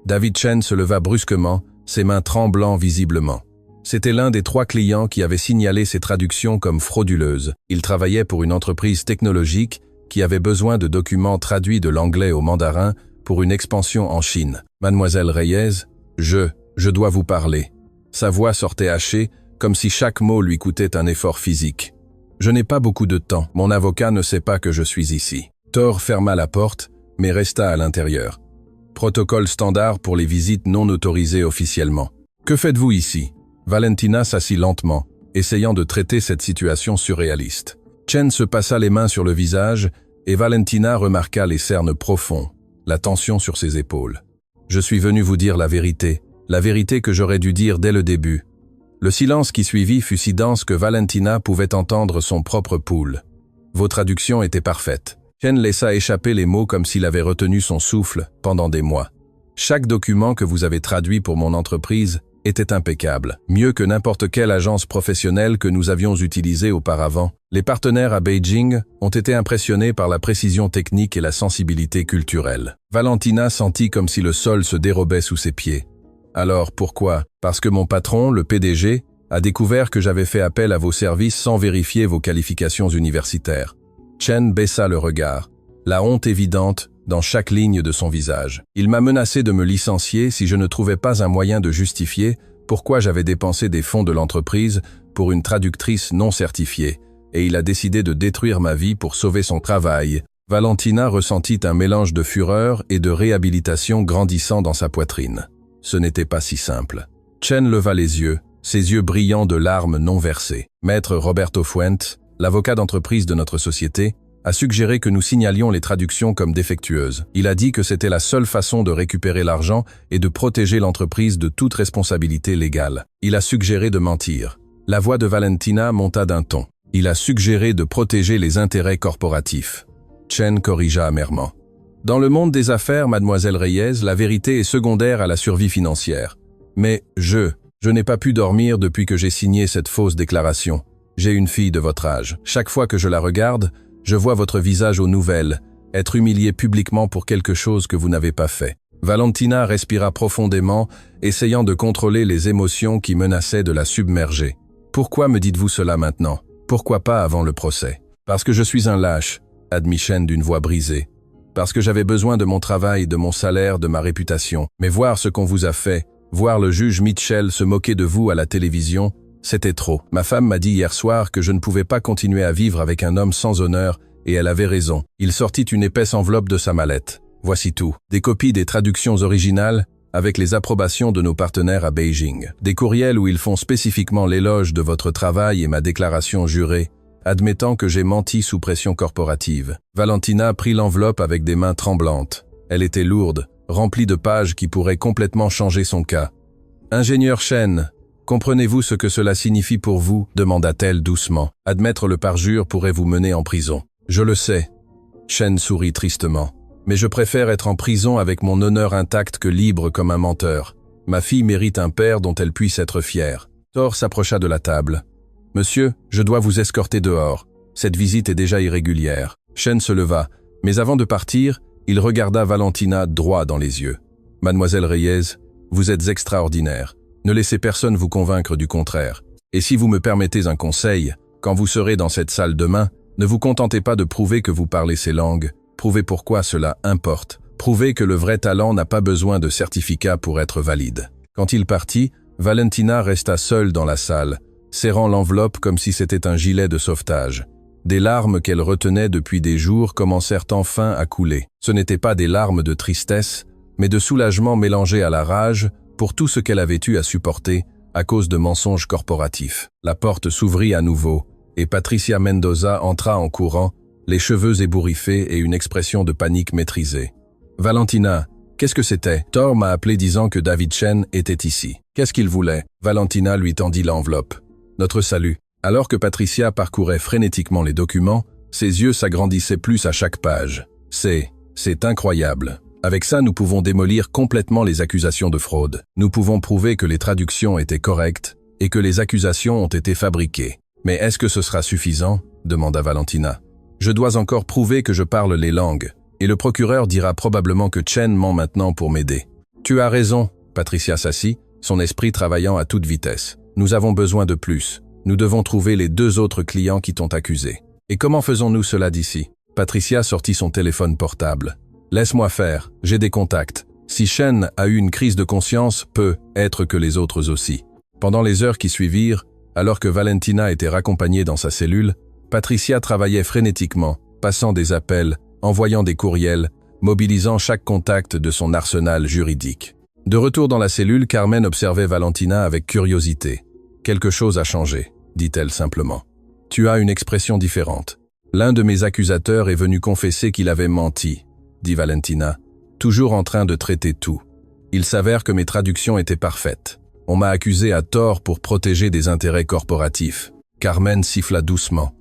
David Chen se leva brusquement, ses mains tremblant visiblement. C'était l'un des 3 clients qui avait signalé ces traductions comme frauduleuses. Il travaillait pour une entreprise technologique qui avait besoin de documents traduits de l'anglais au mandarin pour une expansion en Chine. « Mademoiselle Reyes, je dois vous parler. » Sa voix sortait hachée, comme si chaque mot lui coûtait un effort physique. « Je n'ai pas beaucoup de temps. Mon avocat ne sait pas que je suis ici. » Thor ferma la porte, mais resta à l'intérieur. Protocole standard pour les visites non autorisées officiellement. « Que faites-vous ici ?» Valentina s'assit lentement, essayant de traiter cette situation surréaliste. Chen se passa les mains sur le visage et Valentina remarqua les cernes profonds, la tension sur ses épaules. « Je suis venu vous dire la vérité que j'aurais dû dire dès le début. » Le silence qui suivit fut si dense que Valentina pouvait entendre son propre pouls. « Vos traductions étaient parfaites. » Chen laissa échapper les mots comme s'il avait retenu son souffle pendant des mois. « Chaque document que vous avez traduit pour mon entreprise était impeccable, mieux que n'importe quelle agence professionnelle que nous avions utilisée auparavant. Les partenaires à Beijing ont été impressionnés par la précision technique et la sensibilité culturelle. » Valentina sentit comme si le sol se dérobait sous ses pieds. Alors, pourquoi? Parce que mon patron, le PDG, a découvert que j'avais fait appel à vos services sans vérifier vos qualifications universitaires. Chen baissa le regard, la honte évidente dans chaque ligne de son visage. Il m'a menacé de me licencier si je ne trouvais pas un moyen de justifier pourquoi j'avais dépensé des fonds de l'entreprise pour une traductrice non certifiée, et il a décidé de détruire ma vie pour sauver son travail. Valentina ressentit un mélange de fureur et de réhabilitation grandissant dans sa poitrine. Ce n'était pas si simple. Chen leva les yeux, ses yeux brillants de larmes non versées. Maître Roberto Fuentes, l'avocat d'entreprise de notre société, a suggéré que nous signalions les traductions comme défectueuses. Il a dit que c'était la seule façon de récupérer l'argent et de protéger l'entreprise de toute responsabilité légale. Il a suggéré de mentir. La voix de Valentina monta d'un ton. Il a suggéré de protéger les intérêts corporatifs. Chen corrigea amèrement. Dans le monde des affaires, mademoiselle Reyes, la vérité est secondaire à la survie financière. Mais je n'ai pas pu dormir depuis que j'ai signé cette fausse déclaration. J'ai une fille de votre âge. Chaque fois que je la regarde, je vois votre visage aux nouvelles, être humilié publiquement pour quelque chose que vous n'avez pas fait. Valentina respira profondément, essayant de contrôler les émotions qui menaçaient de la submerger. Pourquoi me dites-vous cela maintenant? Pourquoi pas avant le procès? Parce que je suis un lâche, admit Chen d'une voix brisée. Parce que j'avais besoin de mon travail, de mon salaire, de ma réputation. Mais voir ce qu'on vous a fait, voir le juge Mitchell se moquer de vous à la télévision, c'était trop. Ma femme m'a dit hier soir que je ne pouvais pas continuer à vivre avec un homme sans honneur, et elle avait raison. Il sortit une épaisse enveloppe de sa mallette. Voici tout. Des copies des traductions originales, avec les approbations de nos partenaires à Beijing. Des courriels où ils font spécifiquement l'éloge de votre travail et ma déclaration jurée, admettant que j'ai menti sous pression corporative. Valentina prit l'enveloppe avec des mains tremblantes. Elle était lourde, remplie de pages qui pourraient complètement changer son cas. « Ingénieur Chen, comprenez-vous ce que cela signifie pour vous ?» demanda-t-elle doucement. « Admettre le parjure pourrait vous mener en prison. »« Je le sais. » Chen sourit tristement. « Mais je préfère être en prison avec mon honneur intact que libre comme un menteur. Ma fille mérite un père dont elle puisse être fière. » Thor s'approcha de la table. « Monsieur, je dois vous escorter dehors. Cette visite est déjà irrégulière. » Chen se leva, mais avant de partir, il regarda Valentina droit dans les yeux. « Mademoiselle Reyes, vous êtes extraordinaire. Ne laissez personne vous convaincre du contraire. Et si vous me permettez un conseil, quand vous serez dans cette salle demain, ne vous contentez pas de prouver que vous parlez ces langues, prouvez pourquoi cela importe. Prouvez que le vrai talent n'a pas besoin de certificat pour être valide. » Quand il partit, Valentina resta seule dans la salle, serrant l'enveloppe comme si c'était un gilet de sauvetage. Des larmes qu'elle retenait depuis des jours commencèrent enfin à couler. Ce n'étaient pas des larmes de tristesse, mais de soulagement mélangé à la rage pour tout ce qu'elle avait eu à supporter à cause de mensonges corporatifs. La porte s'ouvrit à nouveau, et Patricia Mendoza entra en courant, les cheveux ébouriffés et une expression de panique maîtrisée. « Valentina, qu'est-ce que c'était ?» Thor m'a appelé disant que David Chen était ici. Qu'est-ce qu'il voulait? Valentina lui tendit l'enveloppe. « Notre salut. » Alors que Patricia parcourait frénétiquement les documents, ses yeux s'agrandissaient plus à chaque page. « C'est incroyable. Avec ça, nous pouvons démolir complètement les accusations de fraude. Nous pouvons prouver que les traductions étaient correctes et que les accusations ont été fabriquées. Mais est-ce que ce sera suffisant ?» demanda Valentina. « Je dois encore prouver que je parle les langues, et le procureur dira probablement que Chen ment maintenant pour m'aider. »« Tu as raison. » Patricia s'assit, son esprit travaillant à toute vitesse. « Nous avons besoin de plus. Nous devons trouver les 2 autres clients qui t'ont accusé. Et comment faisons-nous cela d'ici ?» Patricia sortit son téléphone portable. « Laisse-moi faire, j'ai des contacts. Si Chen a eu une crise de conscience, peut être que les autres aussi. » Pendant les heures qui suivirent, alors que Valentina était raccompagnée dans sa cellule, Patricia travaillait frénétiquement, passant des appels, envoyant des courriels, mobilisant chaque contact de son arsenal juridique. De retour dans la cellule, Carmen observait Valentina avec curiosité. « Quelque chose a changé, » dit-elle simplement. « Tu as une expression différente. L'un de mes accusateurs est venu confesser qu'il avait menti, » dit Valentina, toujours en train de traiter tout. « Il s'avère que mes traductions étaient parfaites. On m'a accusé à tort pour protéger des intérêts corporatifs. » Carmen siffla doucement.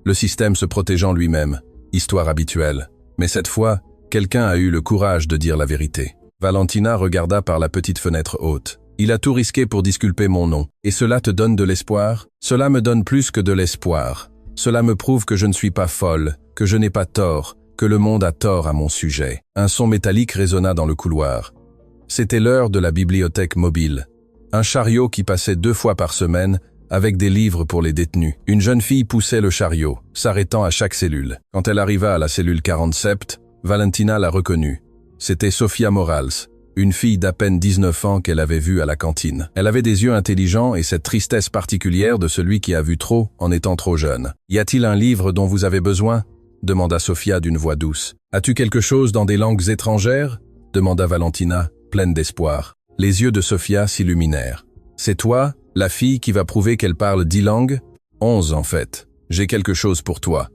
Le système se protégeant lui-même, histoire habituelle. Mais cette fois, quelqu'un a eu le courage de dire la vérité. Valentina regarda par la petite fenêtre haute. « Il a tout risqué pour disculper mon nom. Et cela te donne de l'espoir ?» « Cela me donne plus que de l'espoir. Cela me prouve que je ne suis pas folle, que je n'ai pas tort, que le monde a tort à mon sujet. » Un son métallique résonna dans le couloir. « C'était l'heure de la bibliothèque mobile. Un chariot qui passait 2 fois par semaine avec des livres pour les détenus. Une jeune fille poussait le chariot, s'arrêtant à chaque cellule. Quand elle arriva à la cellule 47, Valentina la reconnut. C'était Sofia Morales, une fille d'à peine 19 ans qu'elle avait vue à la cantine. Elle avait des yeux intelligents et cette tristesse particulière de celui qui a vu trop en étant trop jeune. « Y a-t-il un livre dont vous avez besoin ?» demanda Sofia d'une voix douce. « As-tu quelque chose dans des langues étrangères ?» demanda Valentina, pleine d'espoir. Les yeux de Sofia s'illuminèrent. « C'est toi, la fille qui va prouver qu'elle parle 10 langues ?»« 11 en fait. J'ai quelque chose pour toi. »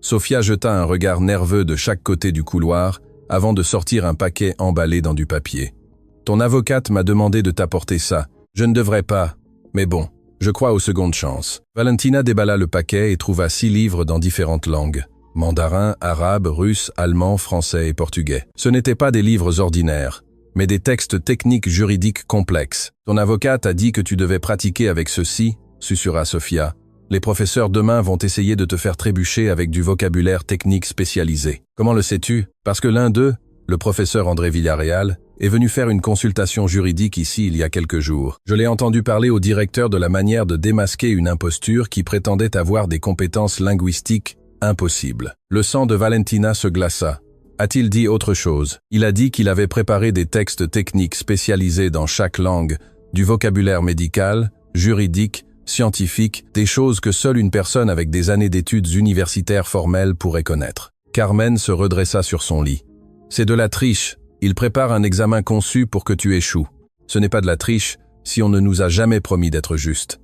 Sofia jeta un regard nerveux de chaque côté du couloir avant de sortir un paquet emballé dans du papier. « Ton avocate m'a demandé de t'apporter ça. Je ne devrais pas, mais bon, je crois aux secondes chances. » Valentina déballa le paquet et trouva 6 livres dans différentes langues. Mandarin, arabe, russe, allemand, français et portugais. Ce n'étaient pas des livres ordinaires, mais des textes techniques juridiques complexes. « Ton avocate a dit que tu devais pratiquer avec ceci, » susurra Sofia. « Les professeurs demain vont essayer de te faire trébucher avec du vocabulaire technique spécialisé. Comment le sais-tu? Parce que l'un d'eux, le professeur André Villarreal, est venu faire une consultation juridique ici il y a quelques jours. Je l'ai entendu parler au directeur de la manière de démasquer une imposture qui prétendait avoir des compétences linguistiques impossibles. » Le sang de Valentina se glaça. A-t-il dit autre chose? Il a dit qu'il avait préparé des textes techniques spécialisés dans chaque langue, du vocabulaire médical, juridique, scientifique, des choses que seule une personne avec des années d'études universitaires formelles pourrait connaître. Carmen se redressa sur son lit. « C'est de la triche. Il prépare un examen conçu pour que tu échoues. Ce n'est pas de la triche si on ne nous a jamais promis d'être juste. »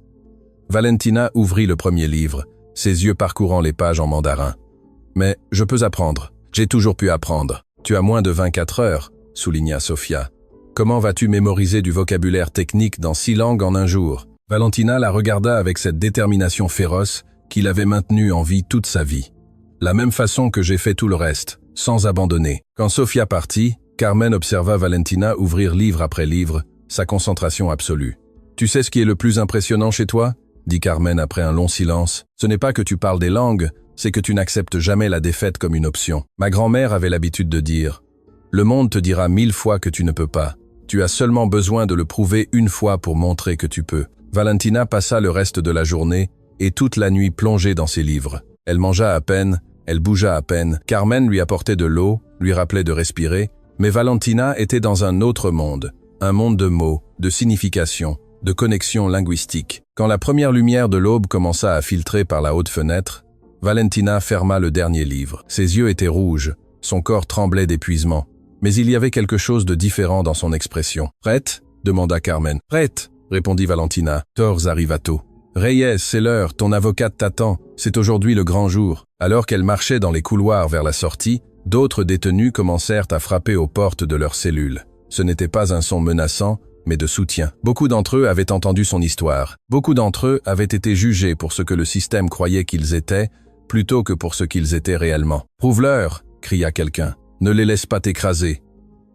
Valentina ouvrit le premier livre, ses yeux parcourant les pages en mandarin. « Mais je peux apprendre. J'ai toujours pu apprendre. Tu as moins de 24 heures, souligna Sofia. Comment vas-tu mémoriser du vocabulaire technique dans 6 langues en un jour? » Valentina la regarda avec cette détermination féroce qui l'avait maintenue en vie toute sa vie. La même façon que j'ai fait tout le reste, sans abandonner. Quand Sofia partit, Carmen observa Valentina ouvrir livre après livre, sa concentration absolue. « Tu sais ce qui est le plus impressionnant chez toi ?» dit Carmen après un long silence. « Ce n'est pas que tu parles des langues, c'est que tu n'acceptes jamais la défaite comme une option. Ma grand-mère avait l'habitude de dire « Le monde te dira 1000 fois que tu ne peux pas. Tu as seulement besoin de le prouver une fois pour montrer que tu peux. » Valentina passa le reste de la journée et toute la nuit plongée dans ses livres. Elle mangea à peine, elle bougea à peine. Carmen lui apportait de l'eau, lui rappelait de respirer, mais Valentina était dans un autre monde, un monde de mots, de significations, de connexions linguistiques. Quand la première lumière de l'aube commença à filtrer par la haute fenêtre, Valentina ferma le dernier livre. Ses yeux étaient rouges, son corps tremblait d'épuisement, mais il y avait quelque chose de différent dans son expression. « Prête ?» demanda Carmen. « Prête !» répondit Valentina. Torres arrivato. « Reyes, c'est l'heure, ton avocate t'attend, c'est aujourd'hui le grand jour. » Alors qu'elle marchait dans les couloirs vers la sortie, d'autres détenus commencèrent à frapper aux portes de leurs cellules. Ce n'était pas un son menaçant, mais de soutien. Beaucoup d'entre eux avaient entendu son histoire. Beaucoup d'entre eux avaient été jugés pour ce que le système croyait qu'ils étaient, plutôt que pour ce qu'ils étaient réellement. « Prouve-leur !» cria quelqu'un. « Ne les laisse pas t'écraser. »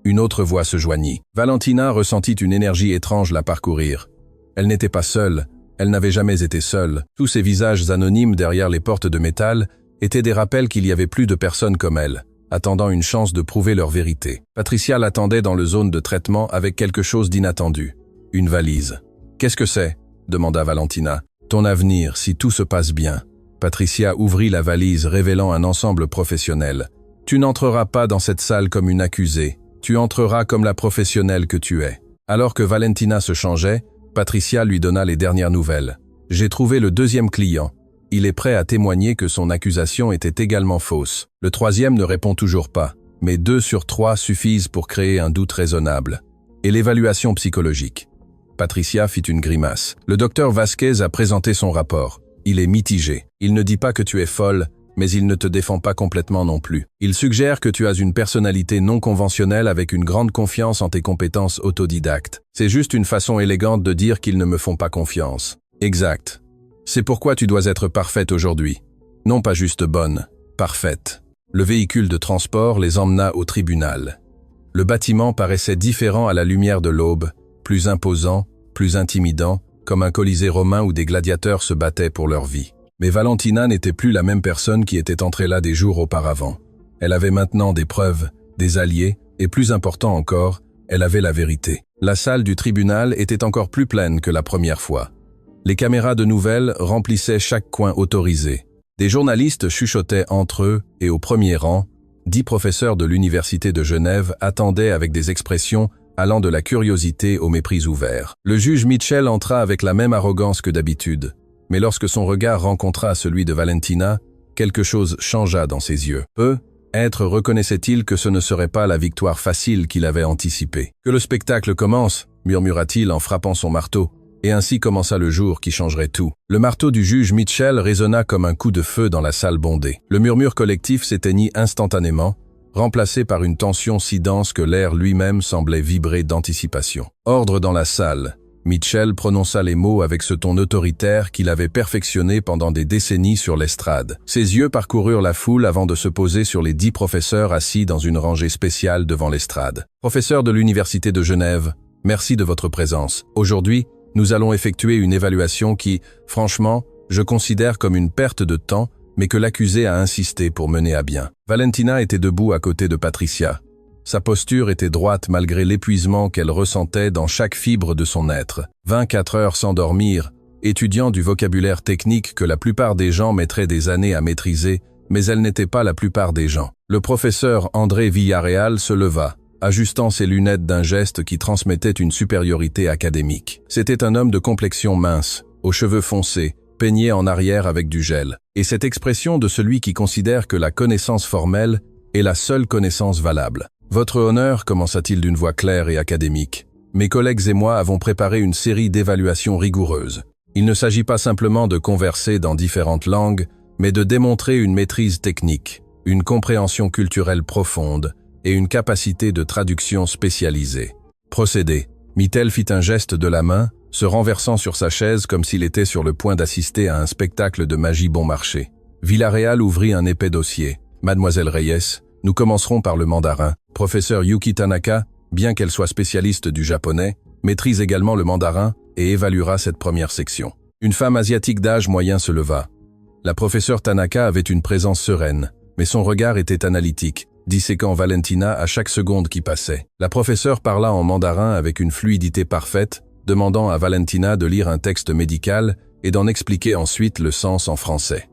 Une autre voix se joignit. Valentina ressentit une énergie étrange la parcourir. Elle n'était pas seule, elle n'avait jamais été seule. Tous ces visages anonymes derrière les portes de métal étaient des rappels qu'il y avait plus de personnes comme elle, attendant une chance de prouver leur vérité. Patricia l'attendait dans le zone de traitement avec quelque chose d'inattendu. Une valise. « Qu'est-ce que c'est ?» demanda Valentina. « Ton avenir, si tout se passe bien. » Patricia ouvrit la valise révélant un ensemble professionnel. « Tu n'entreras pas dans cette salle comme une accusée. Tu entreras comme la professionnelle que tu es. » Alors que Valentina se changeait, Patricia lui donna les dernières nouvelles. « J'ai trouvé le 2e client. Il est prêt à témoigner que son accusation était également fausse. Le 3e ne répond toujours pas, mais 2 sur 3 suffisent pour créer un doute raisonnable. Et l'évaluation psychologique. » Patricia fit une grimace. « Le docteur Vasquez a présenté son rapport. Il est mitigé. Il ne dit pas que tu es folle, mais il ne te défend pas complètement non plus. Il suggère que tu as une personnalité non conventionnelle avec une grande confiance en tes compétences autodidactes. C'est juste une façon élégante de dire qu'ils ne me font pas confiance. Exact. C'est pourquoi tu dois être parfaite aujourd'hui. Non pas juste bonne, parfaite. » Le véhicule de transport les emmena au tribunal. Le bâtiment paraissait différent à la lumière de l'aube, plus imposant, plus intimidant, comme un colisée romain où des gladiateurs se battaient pour leur vie. Mais Valentina n'était plus la même personne qui était entrée là des jours auparavant. Elle avait maintenant des preuves, des alliés, et plus important encore, Elle avait la vérité. La salle du tribunal était encore plus pleine que la première fois. Les caméras de nouvelles remplissaient chaque coin autorisé. Des journalistes chuchotaient entre eux et au premier rang, 10 professeurs de l'Université de Genève attendaient avec des expressions allant de la curiosité au mépris ouvert. Le juge Mitchell entra avec la même arrogance que d'habitude, mais lorsque son regard rencontra celui de Valentina, quelque chose changea dans ses yeux. Peut-être reconnaissait-il que ce ne serait pas la victoire facile qu'il avait anticipée. « Que le spectacle commence !» murmura-t-il en frappant son marteau. Et ainsi commença le jour qui changerait tout. Le marteau du juge Mitchell résonna comme un coup de feu dans la salle bondée. Le murmure collectif s'éteignit instantanément, remplacé par une tension si dense que l'air lui-même semblait vibrer d'anticipation. Ordre dans la salle. Mitchell prononça les mots avec ce ton autoritaire qu'il avait perfectionné pendant des décennies sur l'estrade. Ses yeux parcoururent la foule avant de se poser sur les 10 professeurs assis dans une rangée spéciale devant l'estrade. Professeurs de l'Université de Genève, merci de votre présence. Aujourd'hui, nous allons effectuer une évaluation qui, franchement, je considère comme une perte de temps, mais que l'accusé a insisté pour mener à bien. Valentina était debout à côté de Patricia. Sa posture était droite malgré l'épuisement qu'elle ressentait dans chaque fibre de son être. 24 heures sans dormir, étudiant du vocabulaire technique que la plupart des gens mettraient des années à maîtriser, mais elle n'était pas la plupart des gens. Le professeur André Villarreal se leva, ajustant ses lunettes d'un geste qui transmettait une supériorité académique. C'était un homme de complexion mince, aux cheveux foncés, peigné en arrière avec du gel. Et cette expression de celui qui considère que la connaissance formelle est la seule connaissance valable. « Votre honneur », commença-t-il d'une voix claire et académique. « Mes collègues et moi avons préparé une série d'évaluations rigoureuses. Il ne s'agit pas simplement de converser dans différentes langues, mais de démontrer une maîtrise technique, une compréhension culturelle profonde et une capacité de traduction spécialisée. Procédez. » Mitchell fit un geste de la main, se renversant sur sa chaise comme s'il était sur le point d'assister à un spectacle de magie bon marché. Villarreal ouvrit un épais dossier. « Mademoiselle Reyes, nous commencerons par le mandarin. Professeur Yuki Tanaka, bien qu'elle soit spécialiste du japonais, maîtrise également le mandarin et évaluera cette première section. » Une femme asiatique d'âge moyen se leva. La professeure Tanaka avait une présence sereine, mais son regard était analytique, disséquant Valentina à chaque seconde qui passait. La professeure parla en mandarin avec une fluidité parfaite, demandant à Valentina de lire un texte médical et d'en expliquer ensuite le sens en français.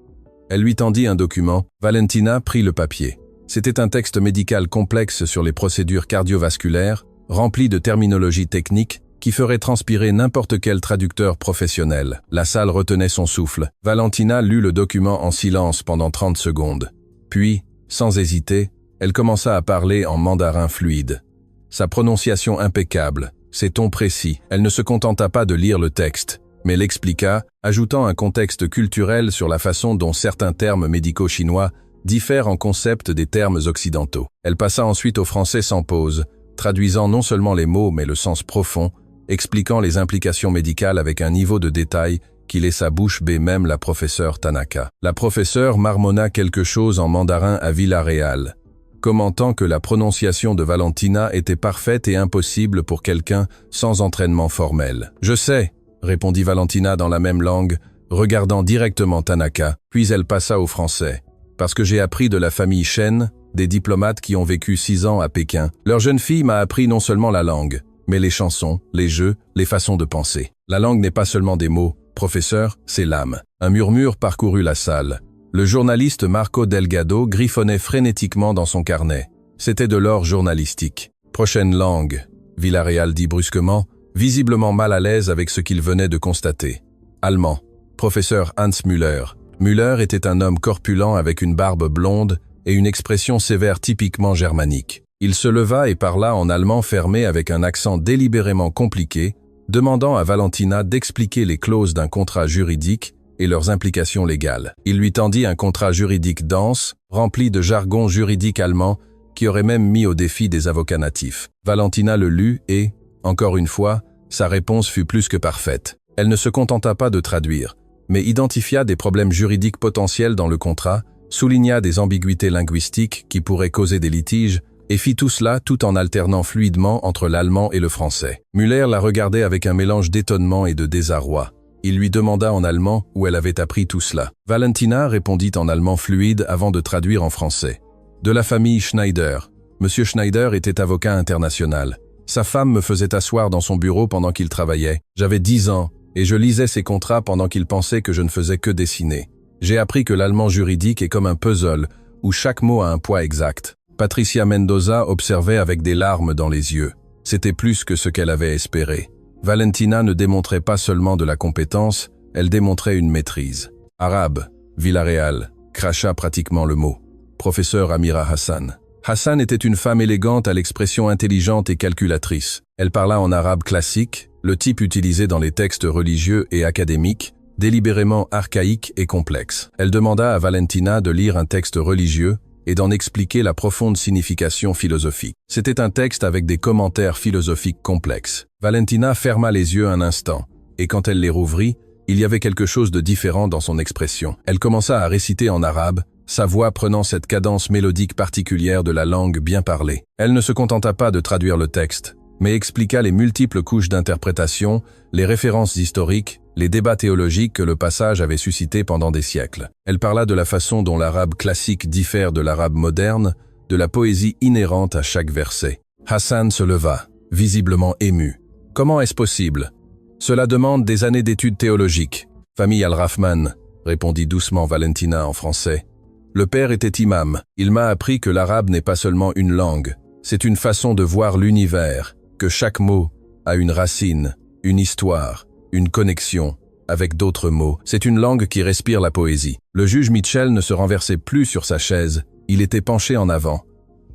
Elle lui tendit un document. Valentina prit le papier. C'était un texte médical complexe sur les procédures cardiovasculaires, rempli de terminologie technique qui ferait transpirer n'importe quel traducteur professionnel. La salle retenait son souffle. Valentina lut le document en silence pendant 30 secondes. Puis, sans hésiter, elle commença à parler en mandarin fluide. Sa prononciation impeccable, ses tons précis. Elle ne se contenta pas de lire le texte, mais l'expliqua, ajoutant un contexte culturel sur la façon dont certains termes médicaux chinois diffèrent en concept des termes occidentaux. Elle passa ensuite au français sans pause, traduisant non seulement les mots mais le sens profond, expliquant les implications médicales avec un niveau de détail qui laissa bouche bée même la professeure Tanaka. La professeure marmonna quelque chose en mandarin à Villarreal, commentant que la prononciation de Valentina était parfaite et impossible pour quelqu'un sans entraînement formel. « Je sais », répondit Valentina dans la même langue, regardant directement Tanaka, puis elle passa au français. « Parce que j'ai appris de la famille Chen, des diplomates qui ont vécu 6 ans à Pékin. Leur jeune fille m'a appris non seulement la langue, mais les chansons, les jeux, les façons de penser. La langue n'est pas seulement des mots, professeur, c'est l'âme. » Un murmure parcourut la salle. Le journaliste Marco Delgado griffonnait frénétiquement dans son carnet. C'était de l'or journalistique. « Prochaine langue », Villarreal dit brusquement, visiblement mal à l'aise avec ce qu'il venait de constater. « Allemand. Professeur Hans Müller. » Müller était un homme corpulent avec une barbe blonde et une expression sévère typiquement germanique. Il se leva et parla en allemand fermé avec un accent délibérément compliqué, demandant à Valentina d'expliquer les clauses d'un contrat juridique et leurs implications légales. Il lui tendit un contrat juridique dense, rempli de jargon juridique allemand, qui aurait même mis au défi des avocats natifs. Valentina le lut et, encore une fois, sa réponse fut plus que parfaite. Elle ne se contenta pas de traduire, mais identifia des problèmes juridiques potentiels dans le contrat, souligna des ambiguïtés linguistiques qui pourraient causer des litiges, et fit tout cela tout en alternant fluidement entre l'allemand et le français. Müller la regardait avec un mélange d'étonnement et de désarroi. Il lui demanda en allemand où elle avait appris tout cela. Valentina répondit en allemand fluide avant de traduire en français. De la famille Schneider. Monsieur Schneider était avocat international. Sa femme me faisait asseoir dans son bureau pendant qu'il travaillait. J'avais 10 ans, et je lisais ses contrats pendant qu'il pensait que je ne faisais que dessiner. J'ai appris que l'allemand juridique est comme un puzzle, où chaque mot a un poids exact. Patricia Mendoza observait avec des larmes dans les yeux. C'était plus que ce qu'elle avait espéré. Valentina ne démontrait pas seulement de la compétence, elle démontrait une maîtrise. Arabe, Villarreal, cracha pratiquement le mot. Professeur Amira Hassan. Hassan était une femme élégante à l'expression intelligente et calculatrice. Elle parla en arabe classique, le type utilisé dans les textes religieux et académiques, délibérément archaïque et complexe. Elle demanda à Valentina de lire un texte religieux et d'en expliquer la profonde signification philosophique. C'était un texte avec des commentaires philosophiques complexes. Valentina ferma les yeux un instant, et quand elle les rouvrit, il y avait quelque chose de différent dans son expression. Elle commença à réciter en arabe, sa voix prenant cette cadence mélodique particulière de la langue bien parlée. Elle ne se contenta pas de traduire le texte, mais expliqua les multiples couches d'interprétation, les références historiques, les débats théologiques que le passage avait suscités pendant des siècles. Elle parla de la façon dont l'arabe classique diffère de l'arabe moderne, de la poésie inhérente à chaque verset. Hassan se leva, visiblement ému. « Comment est-ce possible ? Cela demande des années d'études théologiques. » « Famille Al-Rahman, » répondit doucement Valentina en français. Le père était imam. Il m'a appris que l'arabe n'est pas seulement une langue, c'est une façon de voir l'univers, que chaque mot a une racine, une histoire, une connexion avec d'autres mots. C'est une langue qui respire la poésie. Le juge Mitchell ne se renversait plus sur sa chaise, il était penché en avant.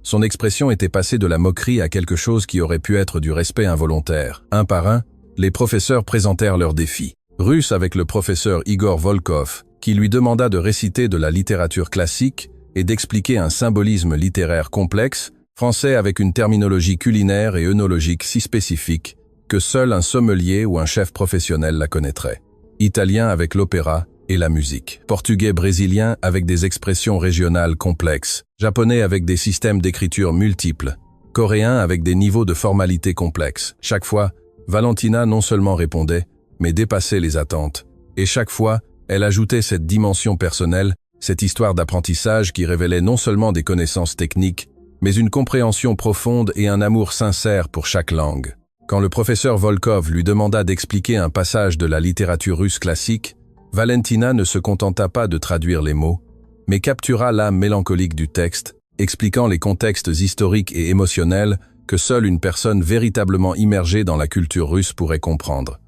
Son expression était passée de la moquerie à quelque chose qui aurait pu être du respect involontaire. Un par un, les professeurs présentèrent leurs défis. Russe avec le professeur Igor Volkov, qui lui demanda de réciter de la littérature classique et d'expliquer un symbolisme littéraire complexe, français avec une terminologie culinaire et œnologique si spécifique que seul un sommelier ou un chef professionnel la connaîtrait. Italien avec l'opéra et la musique. Portugais-brésilien avec des expressions régionales complexes. Japonais avec des systèmes d'écriture multiples. Coréen avec des niveaux de formalité complexes. Chaque fois, Valentina non seulement répondait, mais dépassait les attentes. Et chaque fois, elle ajoutait cette dimension personnelle, cette histoire d'apprentissage qui révélait non seulement des connaissances techniques, mais une compréhension profonde et un amour sincère pour chaque langue. Quand le professeur Volkov lui demanda d'expliquer un passage de la littérature russe classique, Valentina ne se contenta pas de traduire les mots, mais captura l'âme mélancolique du texte, expliquant les contextes historiques et émotionnels que seule une personne véritablement immergée dans la culture russe pourrait comprendre.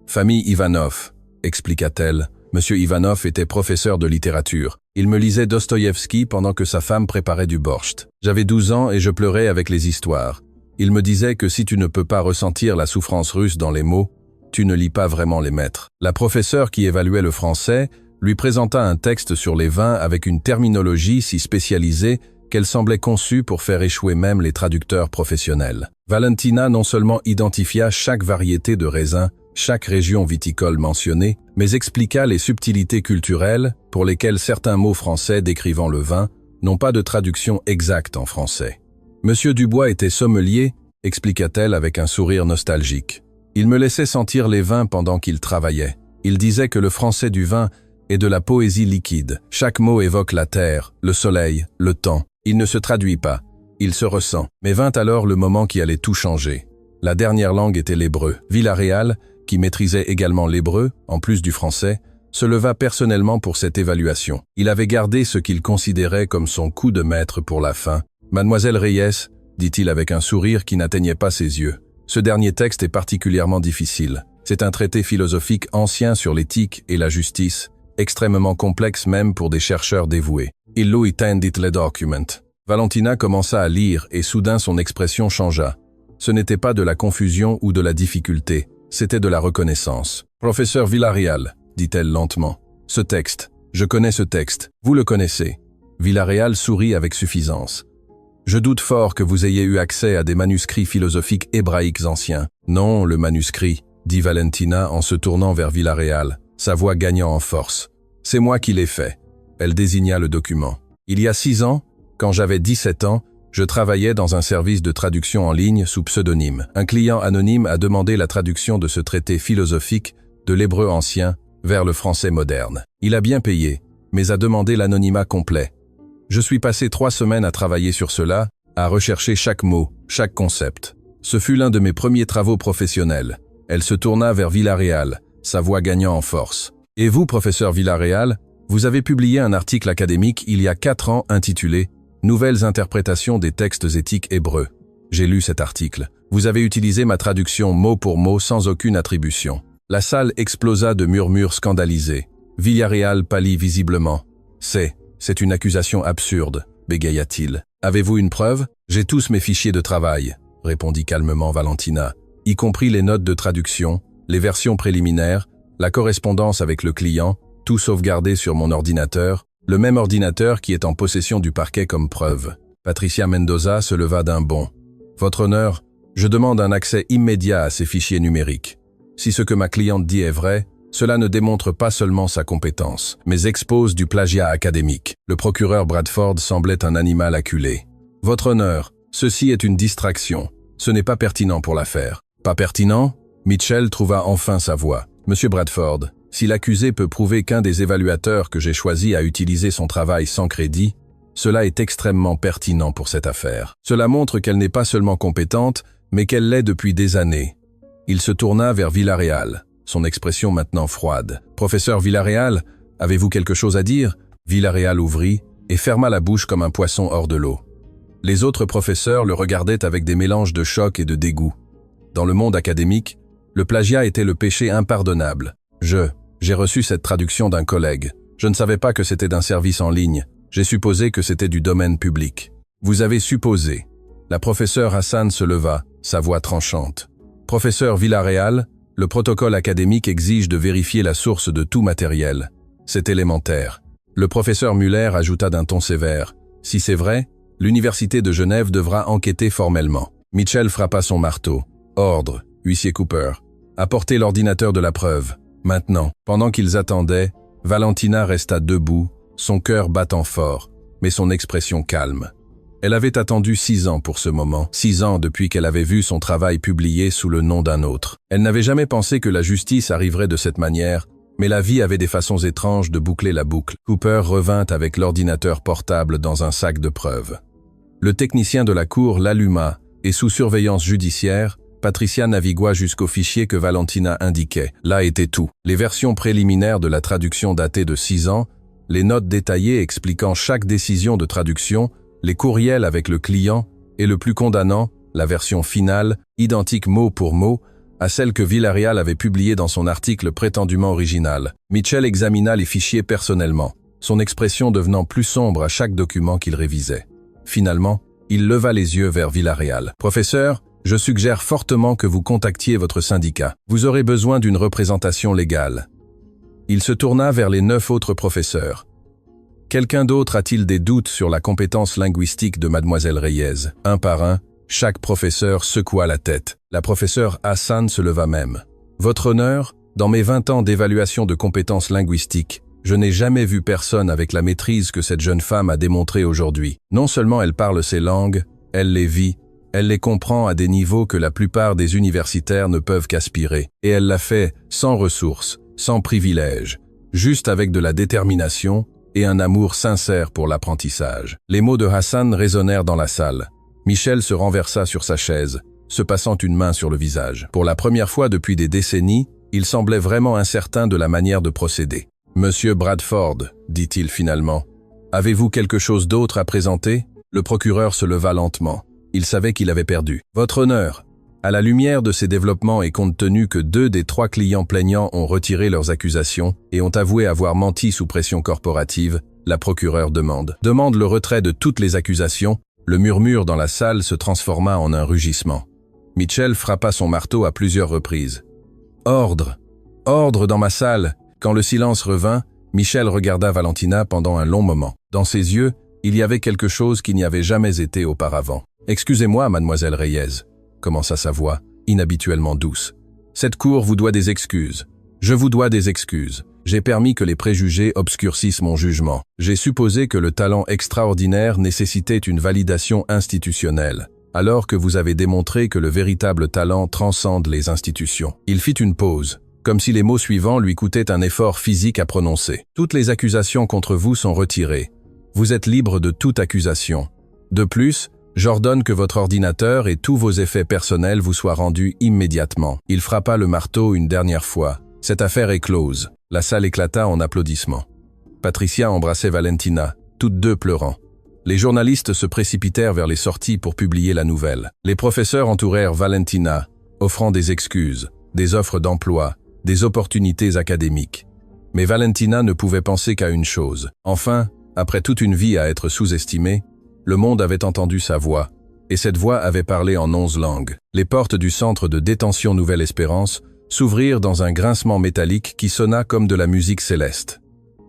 Famille Ivanov, expliqua-t-elle. Monsieur Ivanov était professeur de littérature. Il me lisait Dostoïevski pendant que sa femme préparait du borscht. J'avais 12 ans et je pleurais avec les histoires. Il me disait que si tu ne peux pas ressentir la souffrance russe dans les mots, tu ne lis pas vraiment les maîtres. La professeure qui évaluait le français lui présenta un texte sur les vins avec une terminologie si spécialisée qu'elle semblait conçue pour faire échouer même les traducteurs professionnels. Valentina non seulement identifia chaque variété de raisin, chaque région viticole mentionnée, mais expliqua les subtilités culturelles pour lesquelles certains mots français décrivant le vin n'ont pas de traduction exacte en français. Monsieur Dubois était sommelier, expliqua-t-elle avec un sourire nostalgique. Il me laissait sentir les vins pendant qu'il travaillait. Il disait que le français du vin est de la poésie liquide. Chaque mot évoque la terre, le soleil, le temps. Il ne se traduit pas, il se ressent. Mais vint alors le moment qui allait tout changer. La dernière langue était l'hébreu. Villarreal, qui maîtrisait également l'hébreu, en plus du français, se leva personnellement pour cette évaluation. Il avait gardé ce qu'il considérait comme son coup de maître pour la fin. « Mademoiselle Reyes », dit-il avec un sourire qui n'atteignait pas ses yeux, « ce dernier texte est particulièrement difficile. C'est un traité philosophique ancien sur l'éthique et la justice, extrêmement complexe même pour des chercheurs dévoués. Il lui tendit le document. » Valentina commença à lire et soudain son expression changea. Ce n'était pas de la confusion ou de la difficulté, c'était de la reconnaissance. « Professeur Villarreal », dit-elle lentement, « ce texte, je connais ce texte, vous le connaissez. » Villarreal sourit avec suffisance. « Je doute fort que vous ayez eu accès à des manuscrits philosophiques hébraïques anciens. »« Non, le manuscrit, » dit Valentina en se tournant vers Villarreal, sa voix gagnant en force. « C'est moi qui l'ai fait. » Elle désigna le document. « Il y a 6 ans, quand j'avais 17 ans, je travaillais dans un service de traduction en ligne sous pseudonyme. Un client anonyme a demandé la traduction de ce traité philosophique de l'hébreu ancien vers le français moderne. Il a bien payé, mais a demandé l'anonymat complet. Je suis passé 3 semaines à travailler sur cela, à rechercher chaque mot, chaque concept. Ce fut l'un de mes premiers travaux professionnels. Elle se tourna vers Villarreal, sa voix gagnant en force. « Et vous, professeur Villarreal, vous avez publié un article académique il y a 4 ans intitulé « Nouvelles interprétations des textes éthiques hébreux ». J'ai lu cet article. Vous avez utilisé ma traduction mot pour mot sans aucune attribution. La salle explosa de murmures scandalisés. Villarreal pâlit visiblement. « C'est une accusation absurde », bégaya-t-il. « Avez-vous une preuve ? J'ai tous mes fichiers de travail », répondit calmement Valentina, y compris les notes de traduction, les versions préliminaires, la correspondance avec le client, tout sauvegardé sur mon ordinateur, le même ordinateur qui est en possession du parquet comme preuve. Patricia Mendoza se leva d'un bond. « Votre honneur, je demande un accès immédiat à ces fichiers numériques. Si ce que ma cliente dit est vrai, cela ne démontre pas seulement sa compétence, mais expose du plagiat académique. » Le procureur Bradford semblait un animal acculé. « Votre honneur, ceci est une distraction. Ce n'est pas pertinent pour l'affaire. »« Pas pertinent ?» Mitchell trouva enfin sa voix. « Monsieur Bradford, si l'accusé peut prouver qu'un des évaluateurs que j'ai choisi a utilisé son travail sans crédit, cela est extrêmement pertinent pour cette affaire. Cela montre qu'elle n'est pas seulement compétente, mais qu'elle l'est depuis des années. » Il se tourna vers Villarreal, son expression maintenant froide. « Professeur Villarreal, avez-vous quelque chose à dire ?» Villarreal ouvrit et ferma la bouche comme un poisson hors de l'eau. Les autres professeurs le regardaient avec des mélanges de choc et de dégoût. Dans le monde académique, le plagiat était le péché impardonnable. J'ai reçu cette traduction d'un collègue. Je ne savais pas que c'était d'un service en ligne. J'ai supposé que c'était du domaine public. Vous avez supposé. La professeure Hassan se leva, sa voix tranchante. Professeur Villarreal, le protocole académique exige de vérifier la source de tout matériel. C'est élémentaire. Le professeur Muller ajouta d'un ton sévère. Si c'est vrai, l'Université de Genève devra enquêter formellement. Mitchell frappa son marteau. Ordre, huissier Cooper. Apportez l'ordinateur de la preuve. Maintenant, pendant qu'ils attendaient, Valentina resta debout, son cœur battant fort, mais son expression calme. Elle avait attendu 6 ans pour ce moment, 6 ans depuis qu'elle avait vu son travail publié sous le nom d'un autre. Elle n'avait jamais pensé que la justice arriverait de cette manière, mais la vie avait des façons étranges de boucler la boucle. Cooper revint avec l'ordinateur portable dans un sac de preuves. Le technicien de la cour l'alluma, et sous surveillance judiciaire, Patricia navigua jusqu'au fichier que Valentina indiquait. Là était tout. Les versions préliminaires de la traduction datées de 6 ans, les notes détaillées expliquant chaque décision de traduction, les courriels avec le client, et le plus condamnant, la version finale, identique mot pour mot, à celle que Villarreal avait publiée dans son article prétendument original. Mitchell examina les fichiers personnellement, son expression devenant plus sombre à chaque document qu'il révisait. Finalement, il leva les yeux vers Villarreal. « Professeur, je suggère fortement que vous contactiez votre syndicat. Vous aurez besoin d'une représentation légale. » Il se tourna vers les 9 autres professeurs. « Quelqu'un d'autre a-t-il des doutes sur la compétence linguistique de Mademoiselle Reyes ?» Un par un, chaque professeur secoua la tête. La professeure Hassan se leva même. « Votre honneur, dans mes 20 ans d'évaluation de compétences linguistiques, je n'ai jamais vu personne avec la maîtrise que cette jeune femme a démontrée aujourd'hui. Non seulement elle parle ces langues, elle les vit, elle les comprend à des niveaux que la plupart des universitaires ne peuvent qu'aspirer. Et elle l'a fait sans ressources, sans privilèges, juste avec de la détermination et un amour sincère pour l'apprentissage. » Les mots de Hassan résonnèrent dans la salle. Michel se renversa sur sa chaise, se passant une main sur le visage. Pour la première fois depuis des décennies, il semblait vraiment incertain de la manière de procéder. « Monsieur Bradford, dit-il finalement, avez-vous quelque chose d'autre à présenter ?» Le procureur se leva lentement. Il savait qu'il avait perdu. « Votre honneur, à la lumière de ces développements et compte tenu que 2 des 3 clients plaignants ont retiré leurs accusations et ont avoué avoir menti sous pression corporative, la procureure demande le retrait de toutes les accusations. » Le murmure dans la salle se transforma en un rugissement. Mitchell frappa son marteau à plusieurs reprises. « Ordre! Ordre dans ma salle !» Quand le silence revint, Michel regarda Valentina pendant un long moment. Dans ses yeux, il y avait quelque chose qui n'y avait jamais été auparavant. « Excusez-moi, mademoiselle Reyes », commença sa voix, inhabituellement douce. « Cette cour vous doit des excuses. Je vous dois des excuses. J'ai permis que les préjugés obscurcissent mon jugement. J'ai supposé que le talent extraordinaire nécessitait une validation institutionnelle, alors que vous avez démontré que le véritable talent transcende les institutions. » Il fit une pause, comme si les mots suivants lui coûtaient un effort physique à prononcer. « Toutes les accusations contre vous sont retirées. Vous êtes libre de toute accusation. De plus, J'ordonne que votre ordinateur et tous vos effets personnels vous soient rendus immédiatement. » Il frappa le marteau une dernière fois. « Cette affaire est close. » La salle éclata en applaudissements. Patricia embrassait Valentina, toutes deux pleurant. Les journalistes se précipitèrent vers les sorties pour publier la nouvelle. Les professeurs entourèrent Valentina, offrant des excuses, des offres d'emploi, des opportunités académiques. Mais Valentina ne pouvait penser qu'à une chose. Enfin, après toute une vie à être sous-estimée, le monde avait entendu sa voix, et cette voix avait parlé en 11 langues. Les portes du centre de détention Nouvelle-Espérance s'ouvrirent dans un grincement métallique qui sonna comme de la musique céleste.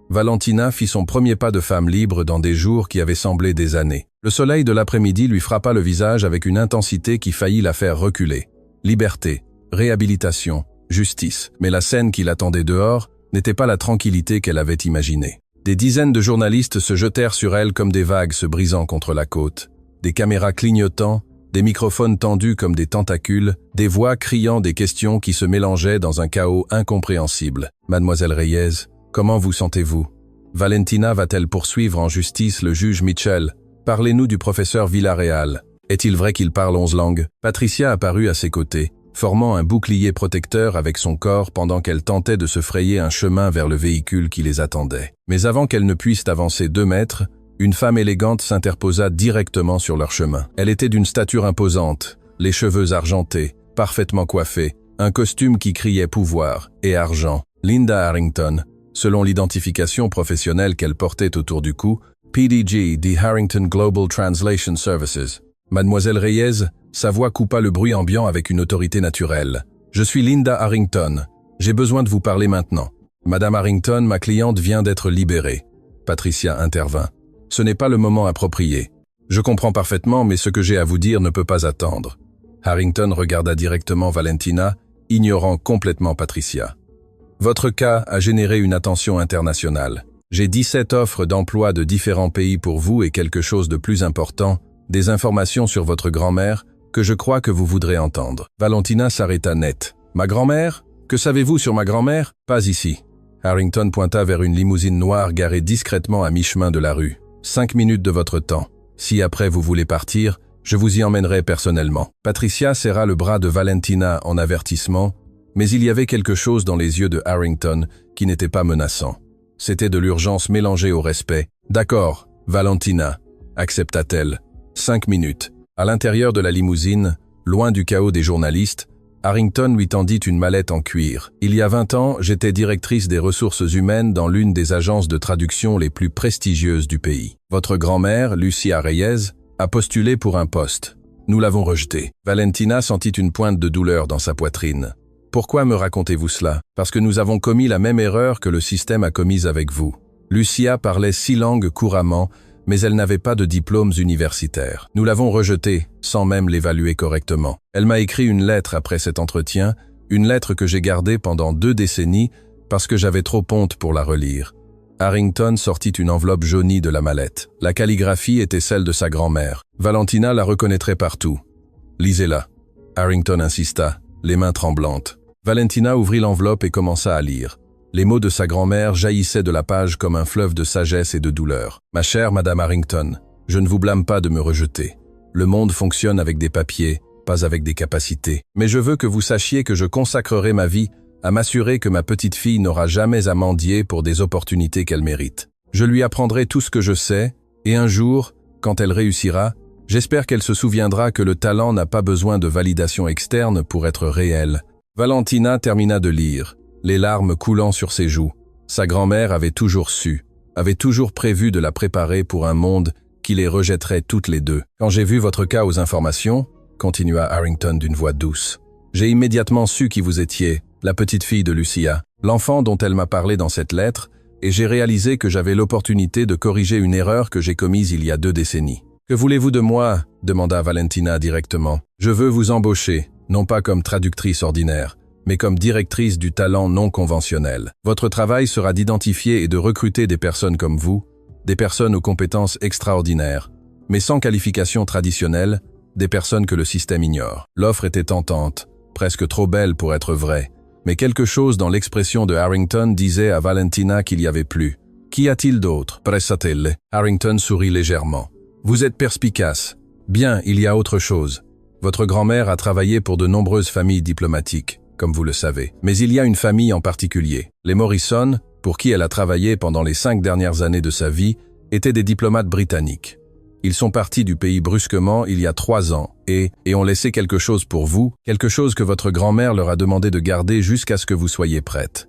Valentina fit son premier pas de femme libre dans des jours qui avaient semblé des années. Le soleil de l'après-midi lui frappa le visage avec une intensité qui faillit la faire reculer. Liberté, réhabilitation, justice. Mais la scène qui l'attendait dehors n'était pas la tranquillité qu'elle avait imaginée. Des dizaines de journalistes se jetèrent sur elle comme des vagues se brisant contre la côte. Des caméras clignotant, des microphones tendus comme des tentacules, des voix criant des questions qui se mélangeaient dans un chaos incompréhensible. « Mademoiselle Reyes, comment vous sentez-vous? Valentina va-t-elle poursuivre en justice le juge Mitchell? Parlez-nous du professeur Villarreal. Est-il vrai qu'il parle 11 langues ?» Patricia apparut à ses côtés, formant un bouclier protecteur avec son corps pendant qu'elle tentait de se frayer un chemin vers le véhicule qui les attendait. Mais avant qu'elles ne puissent avancer 2 mètres, une femme élégante s'interposa directement sur leur chemin. Elle était d'une stature imposante, les cheveux argentés, parfaitement coiffés, un costume qui criait pouvoir et argent. Linda Harrington, selon l'identification professionnelle qu'elle portait autour du cou, PDG, The Harrington Global Translation Services. Mademoiselle Reyes, sa voix coupa le bruit ambiant avec une autorité naturelle. « Je suis Linda Harrington. J'ai besoin de vous parler maintenant. Madame Harrington, ma cliente vient d'être libérée. » Patricia intervint. « Ce n'est pas le moment approprié. Je comprends parfaitement, mais ce que j'ai à vous dire ne peut pas attendre. » Harrington regarda directement Valentina, ignorant complètement Patricia. « Votre cas a généré une attention internationale. J'ai 17 offres d'emploi de différents pays pour vous et quelque chose de plus important, des informations sur votre grand-mère que je crois que vous voudrez entendre. » Valentina s'arrêta net. « Ma grand-mère? Que savez-vous sur ma grand-mère? Pas ici. » Harrington pointa vers une limousine noire garée discrètement à mi-chemin de la rue. « 5 minutes de votre temps. Si après vous voulez partir, je vous y emmènerai personnellement. » Patricia serra le bras de Valentina en avertissement, mais il y avait quelque chose dans les yeux de Harrington qui n'était pas menaçant. C'était de l'urgence mélangée au respect. « D'accord, Valentina, » accepta-t-elle. 5 minutes. À l'intérieur de la limousine, loin du chaos des journalistes, Harrington lui tendit une mallette en cuir. « Il y a 20 ans, j'étais directrice des ressources humaines dans l'une des agences de traduction les plus prestigieuses du pays. Votre grand-mère, Lucia Reyes, a postulé pour un poste. Nous l'avons rejeté. » Valentina sentit une pointe de douleur dans sa poitrine. « Pourquoi me racontez-vous cela? Parce que nous avons commis la même erreur que le système a commise avec vous. Lucia parlait 6 langues couramment, mais elle n'avait pas de diplômes universitaires. Nous l'avons rejetée, sans même l'évaluer correctement. Elle m'a écrit une lettre après cet entretien, une lettre que j'ai gardée pendant 2 décennies parce que j'avais trop honte pour la relire. » Harrington sortit une enveloppe jaunie de la mallette. La calligraphie était celle de sa grand-mère. Valentina la reconnaîtrait partout. « Lisez-la. » Harrington insista, les mains tremblantes. Valentina ouvrit l'enveloppe et commença à lire. Les mots de sa grand-mère jaillissaient de la page comme un fleuve de sagesse et de douleur. « Ma chère Madame Harrington, je ne vous blâme pas de me rejeter. Le monde fonctionne avec des papiers, pas avec des capacités. Mais je veux que vous sachiez que je consacrerai ma vie à m'assurer que ma petite fille n'aura jamais à mendier pour des opportunités qu'elle mérite. Je lui apprendrai tout ce que je sais, et un jour, quand elle réussira, j'espère qu'elle se souviendra que le talent n'a pas besoin de validation externe pour être réel. » Valentina termina de lire, les larmes coulant sur ses joues. Sa grand-mère avait toujours su, avait toujours prévu de la préparer pour un monde qui les rejetterait toutes les deux. « Quand j'ai vu votre cas aux informations, » continua Harrington d'une voix douce, « j'ai immédiatement su qui vous étiez, la petite fille de Lucia, l'enfant dont elle m'a parlé dans cette lettre, et j'ai réalisé que j'avais l'opportunité de corriger une erreur que j'ai commise il y a 2 décennies. « Que voulez-vous de moi ?» demanda Valentina directement. « Je veux vous embaucher, non pas comme traductrice ordinaire, mais comme directrice du talent non conventionnel. Votre travail sera d'identifier et de recruter des personnes comme vous, des personnes aux compétences extraordinaires, mais sans qualification traditionnelle, des personnes que le système ignore. » L'offre était tentante, presque trop belle pour être vraie, mais quelque chose dans l'expression de Harrington disait à Valentina qu'il y avait plus. « Qu'y a-t-il d'autre » pressa-t-elle. Harrington sourit légèrement. « Vous êtes perspicace, Bien, il y a autre chose. Votre grand-mère a travaillé pour de nombreuses familles diplomatiques, comme vous le savez. Mais il y a une famille en particulier. Les Morrison, pour qui elle a travaillé pendant les 5 dernières années de sa vie, étaient des diplomates britanniques. Ils sont partis du pays brusquement il y a 3 ans et ont laissé quelque chose pour vous, quelque chose que votre grand-mère leur a demandé de garder jusqu'à ce que vous soyez prête.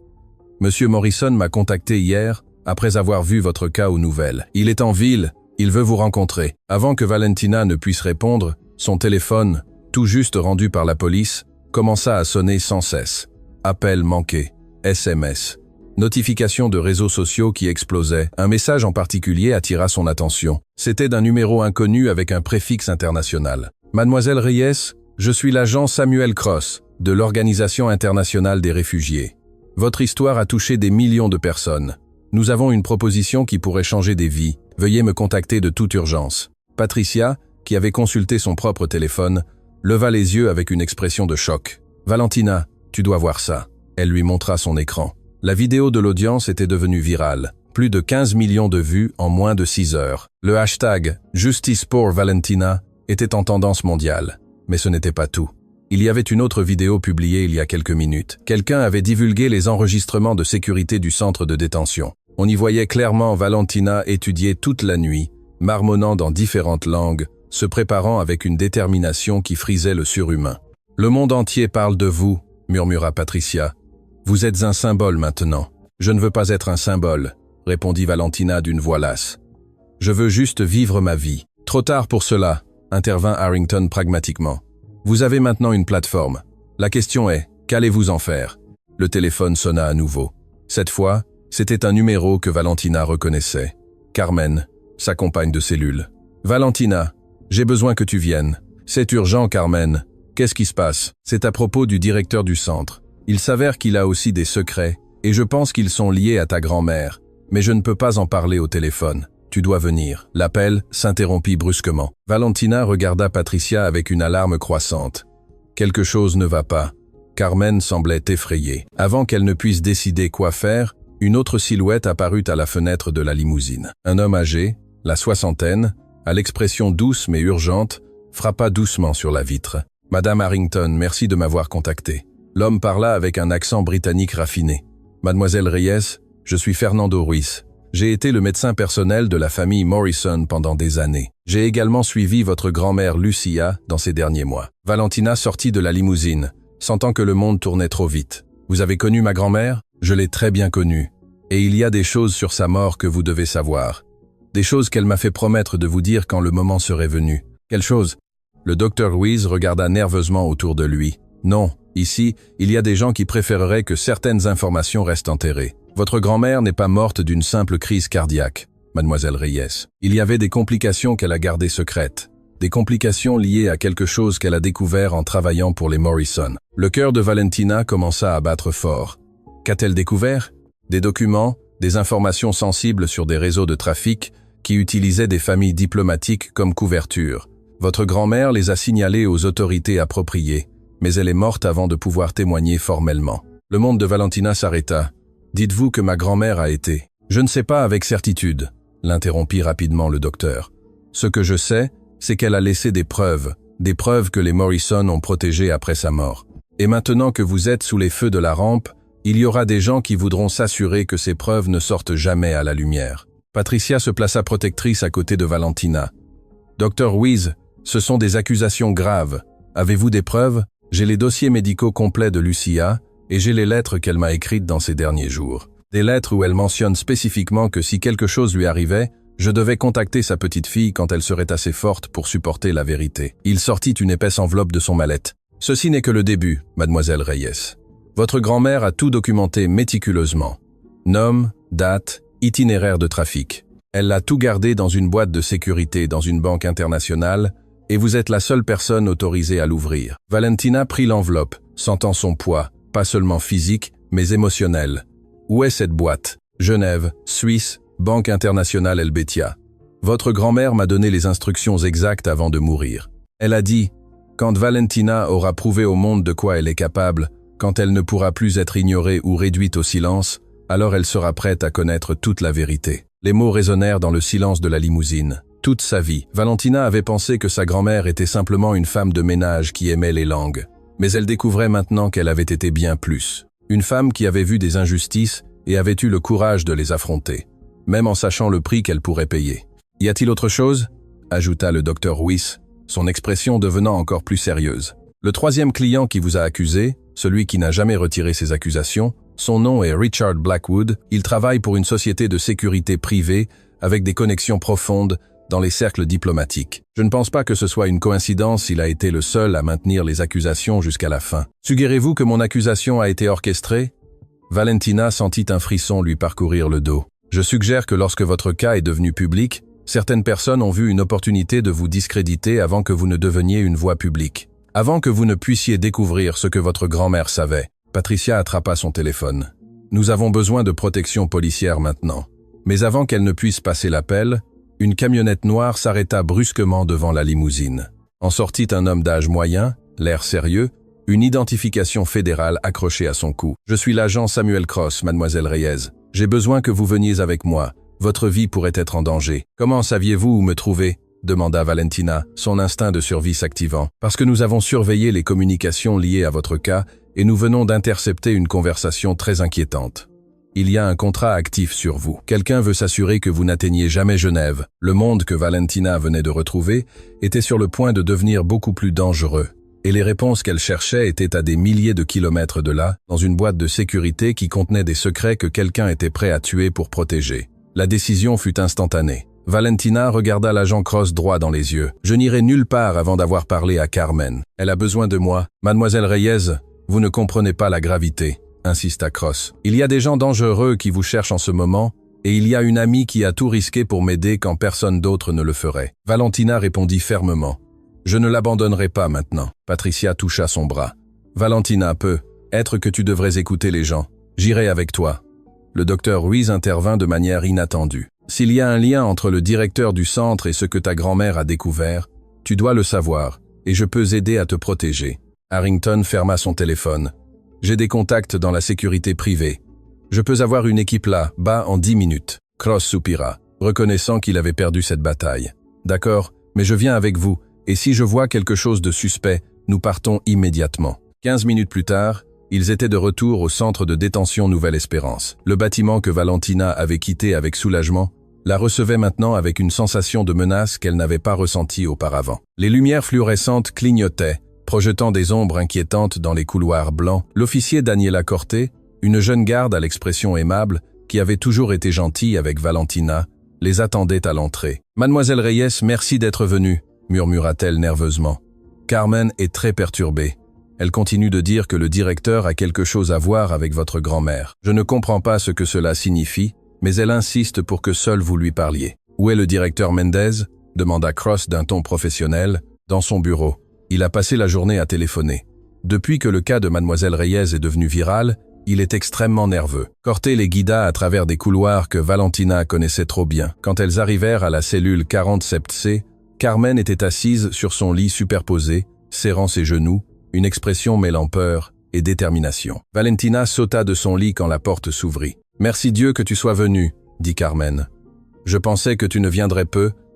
Monsieur Morrison m'a contacté hier, après avoir vu votre cas aux nouvelles. Il est en ville, il veut vous rencontrer. Avant que Valentina ne puisse répondre, son téléphone, tout juste rendu par la police, commença à sonner sans cesse. Appel manqué, SMS, notifications de réseaux sociaux qui explosaient. Un message en particulier attira son attention. C'était d'un numéro inconnu avec un préfixe international. Mademoiselle Reyes, je suis l'agent Samuel Cross, de l'Organisation internationale des réfugiés. Votre histoire a touché des millions de personnes. Nous avons une proposition qui pourrait changer des vies. Veuillez me contacter de toute urgence. Patricia, qui avait consulté son propre téléphone, leva les yeux avec une expression de choc. Valentina, tu dois voir ça. Elle lui montra son écran. La vidéo de l'audience était devenue virale. Plus de 15 millions de vues en moins de 6 heures. Le hashtag « Justice pour Valentina » était en tendance mondiale. Mais ce n'était pas tout. Il y avait une autre vidéo publiée il y a quelques minutes. Quelqu'un avait divulgué les enregistrements de sécurité du centre de détention. On y voyait clairement Valentina étudier toute la nuit, marmonnant dans différentes langues, se préparant avec une détermination qui frisait le surhumain. « Le monde entier parle de vous », murmura Patricia. « Vous êtes un symbole maintenant. »« Je ne veux pas être un symbole », répondit Valentina d'une voix lasse. « Je veux juste vivre ma vie. »« Trop tard pour cela », intervint Harrington pragmatiquement. « Vous avez maintenant une plateforme. La question est, qu'allez-vous en faire ?» Le téléphone sonna à nouveau. Cette fois, c'était un numéro que Valentina reconnaissait. Carmen, sa compagne de cellule. « Valentina, j'ai besoin que tu viennes. C'est urgent, Carmen. Qu'est-ce qui se passe ?» C'est à propos du directeur du centre. Il s'avère qu'il a aussi des secrets, et je pense qu'ils sont liés à ta grand-mère, mais je ne peux pas en parler au téléphone. Tu dois venir. L'appel s'interrompit brusquement. Valentina regarda Patricia avec une alarme croissante. Quelque chose ne va pas. Carmen semblait effrayée. Avant qu'elle ne puisse décider quoi faire, une autre silhouette apparut à la fenêtre de la limousine. Un homme âgé, la soixantaine, à l'expression douce mais urgente, frappa doucement sur la vitre. « Madame Harrington, merci de m'avoir contacté. » L'homme parla avec un accent britannique raffiné. « Mademoiselle Reyes, je suis Fernando Ruiz. J'ai été le médecin personnel de la famille Morrison pendant des années. J'ai également suivi votre grand-mère Lucia dans ces derniers mois. » Valentina sortit de la limousine, sentant que le monde tournait trop vite. « Vous avez connu ma grand-mère ? Je l'ai très bien connue. Et il y a des choses sur sa mort que vous devez savoir. Des choses qu'elle m'a fait promettre de vous dire quand le moment serait venu. » « Quelle chose ?» Le docteur Ruiz regarda nerveusement autour de lui. « Non, ici, il y a des gens qui préféreraient que certaines informations restent enterrées. Votre grand-mère n'est pas morte d'une simple crise cardiaque, mademoiselle Reyes. Il y avait des complications qu'elle a gardées secrètes. Des complications liées à quelque chose qu'elle a découvert en travaillant pour les Morrison. » Le cœur de Valentina commença à battre fort. Qu'a-t-elle découvert ? Des documents, des informations sensibles sur des réseaux de trafic qui utilisaient des familles diplomatiques comme couverture. Votre grand-mère les a signalés aux autorités appropriées, mais elle est morte avant de pouvoir témoigner formellement. Le monde de Valentina s'arrêta. « Dites-vous que ma grand-mère a été ?»« Je ne sais pas avec certitude », l'interrompit rapidement le docteur. « Ce que je sais, c'est qu'elle a laissé des preuves que les Morrison ont protégées après sa mort. Et maintenant que vous êtes sous les feux de la rampe, il y aura des gens qui voudront s'assurer que ces preuves ne sortent jamais à la lumière. » Patricia se plaça protectrice à côté de Valentina. « Docteur Ruiz, ce sont des accusations graves. Avez-vous des preuves ? J'ai les dossiers médicaux complets de Lucia et j'ai les lettres qu'elle m'a écrites dans ces derniers jours. Des lettres où elle mentionne spécifiquement que si quelque chose lui arrivait, je devais contacter sa petite fille quand elle serait assez forte pour supporter la vérité. » Il sortit une épaisse enveloppe de son mallette. « Ceci n'est que le début, mademoiselle Reyes. Votre grand-mère a tout documenté méticuleusement. Nom, date, itinéraire de trafic. Elle l'a tout gardé dans une boîte de sécurité dans une banque internationale et vous êtes la seule personne autorisée à l'ouvrir. » Valentina prit l'enveloppe, sentant son poids, pas seulement physique, mais émotionnel. « Où est cette boîte ? Genève, Suisse, Banque internationale Helvetia. Votre grand-mère m'a donné les instructions exactes avant de mourir. Elle a dit, quand Valentina aura prouvé au monde de quoi elle est capable, quand elle ne pourra plus être ignorée ou réduite au silence, alors elle sera prête à connaître toute la vérité. » Les mots résonnèrent dans le silence de la limousine. Toute sa vie, Valentina avait pensé que sa grand-mère était simplement une femme de ménage qui aimait les langues. Mais elle découvrait maintenant qu'elle avait été bien plus. Une femme qui avait vu des injustices et avait eu le courage de les affronter, même en sachant le prix qu'elle pourrait payer. « Y a-t-il autre chose ?» ajouta le docteur Ruiz, son expression devenant encore plus sérieuse. Le troisième client qui vous a accusé, celui qui n'a jamais retiré ses accusations, son nom est Richard Blackwood. Il travaille pour une société de sécurité privée avec des connexions profondes dans les cercles diplomatiques. Je ne pense pas que ce soit une coïncidence, il a été le seul à maintenir les accusations jusqu'à la fin. Suggérez-vous que mon accusation a été orchestrée? Valentina sentit un frisson lui parcourir le dos. Je suggère que lorsque votre cas est devenu public, certaines personnes ont vu une opportunité de vous discréditer avant que vous ne deveniez une voix publique. Avant que vous ne puissiez découvrir ce que votre grand-mère savait. Patricia attrapa son téléphone. Nous avons besoin de protection policière maintenant. Mais avant qu'elle ne puisse passer l'appel, une camionnette noire s'arrêta brusquement devant la limousine. En sortit un homme d'âge moyen, l'air sérieux, une identification fédérale accrochée à son cou. « Je suis l'agent Samuel Cross, mademoiselle Reyes. J'ai besoin que vous veniez avec moi. Votre vie pourrait être en danger. Comment saviez-vous où me trouver ?» demanda Valentina, son instinct de survie s'activant. « Parce que nous avons surveillé les communications liées à votre cas et nous venons d'intercepter une conversation très inquiétante. Il y a un contrat actif sur vous. Quelqu'un veut s'assurer que vous n'atteigniez jamais Genève. Le monde que Valentina venait de retrouver était sur le point de devenir beaucoup plus dangereux. Et les réponses qu'elle cherchait étaient à des milliers de kilomètres de là, dans une boîte de sécurité qui contenait des secrets que quelqu'un était prêt à tuer pour protéger. La décision fut instantanée. Valentina regarda l'agent Cross droit dans les yeux. « Je n'irai nulle part avant d'avoir parlé à Carmen. Elle a besoin de moi. Mademoiselle Reyes, vous ne comprenez pas la gravité. » insista Cross. « Il y a des gens dangereux qui vous cherchent en ce moment, et il y a une amie qui a tout risqué pour m'aider quand personne d'autre ne le ferait. » Valentina répondit fermement. « Je ne l'abandonnerai pas maintenant. » Patricia toucha son bras. « Valentina, être que tu devrais écouter les gens. J'irai avec toi. » Le docteur Ruiz intervint de manière inattendue. « S'il y a un lien entre le directeur du centre et ce que ta grand-mère a découvert, tu dois le savoir, et je peux aider à te protéger. » Harrington ferma son téléphone. « J'ai des contacts dans la sécurité privée. Je peux avoir une équipe là, bas en 10 minutes. » Cross soupira, reconnaissant qu'il avait perdu cette bataille. « D'accord, mais je viens avec vous, et si je vois quelque chose de suspect, nous partons immédiatement. » 15 minutes plus tard, ils étaient de retour au centre de détention Nouvelle-Espérance. Le bâtiment que Valentina avait quitté avec soulagement la recevait maintenant avec une sensation de menace qu'elle n'avait pas ressentie auparavant. Les lumières fluorescentes clignotaient, projetant des ombres inquiétantes dans les couloirs blancs. L'officier Daniela Corté, une jeune garde à l'expression aimable, qui avait toujours été gentille avec Valentina, les attendait à l'entrée. « Mademoiselle Reyes, merci d'être venue », murmura-t-elle nerveusement. « Carmen est très perturbée. Elle continue de dire que le directeur a quelque chose à voir avec votre grand-mère. Je ne comprends pas ce que cela signifie, mais elle insiste pour que seul vous lui parliez. »« Où est le directeur Mendez ?» demanda Cross d'un ton professionnel, dans son bureau. Il a passé la journée à téléphoner. Depuis que le cas de mademoiselle Reyes est devenu viral, il est extrêmement nerveux. Corté les guida à travers des couloirs que Valentina connaissait trop bien. Quand elles arrivèrent à la cellule 47C, Carmen était assise sur son lit superposé, serrant ses genoux, une expression mêlant peur et détermination. Valentina sauta de son lit quand la porte s'ouvrit. « Merci Dieu que tu sois venue, » dit Carmen. « Je pensais que tu ne viendrais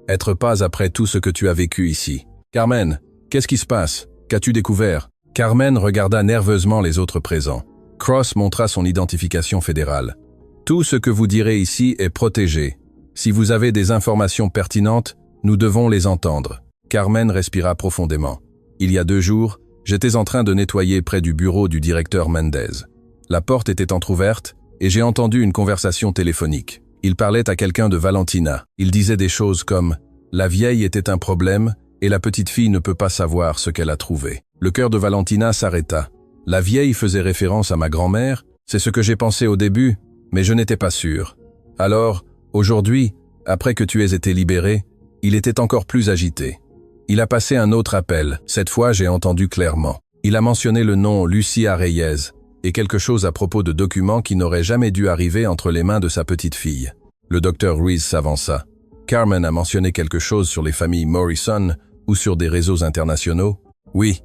être pas après tout ce que tu as vécu ici. »« Carmen, qu'est-ce qui se passe? Qu'as-tu découvert ?» Carmen regarda nerveusement les autres présents. Cross montra son identification fédérale. « Tout ce que vous direz ici est protégé. Si vous avez des informations pertinentes, nous devons les entendre. » Carmen respira profondément. « Il y a 2 jours, j'étais en train de nettoyer près du bureau du directeur Mendez. La porte était entrouverte et j'ai entendu une conversation téléphonique. Il parlait à quelqu'un de Valentina. Il disait des choses comme « La vieille était un problème et la petite fille ne peut pas savoir ce qu'elle a trouvé. » Le cœur de Valentina s'arrêta. La vieille faisait référence à ma grand-mère, c'est ce que j'ai pensé au début, mais je n'étais pas sûr. Alors, aujourd'hui, après que tu aies été libéré, il était encore plus agité. Il a passé un autre appel. Cette fois, j'ai entendu clairement. Il a mentionné le nom Lucia Reyes et quelque chose à propos de documents qui n'auraient jamais dû arriver entre les mains de sa petite fille. Le docteur Ruiz s'avança. Carmen a mentionné quelque chose sur les familles Morrison ou sur des réseaux internationaux? Oui.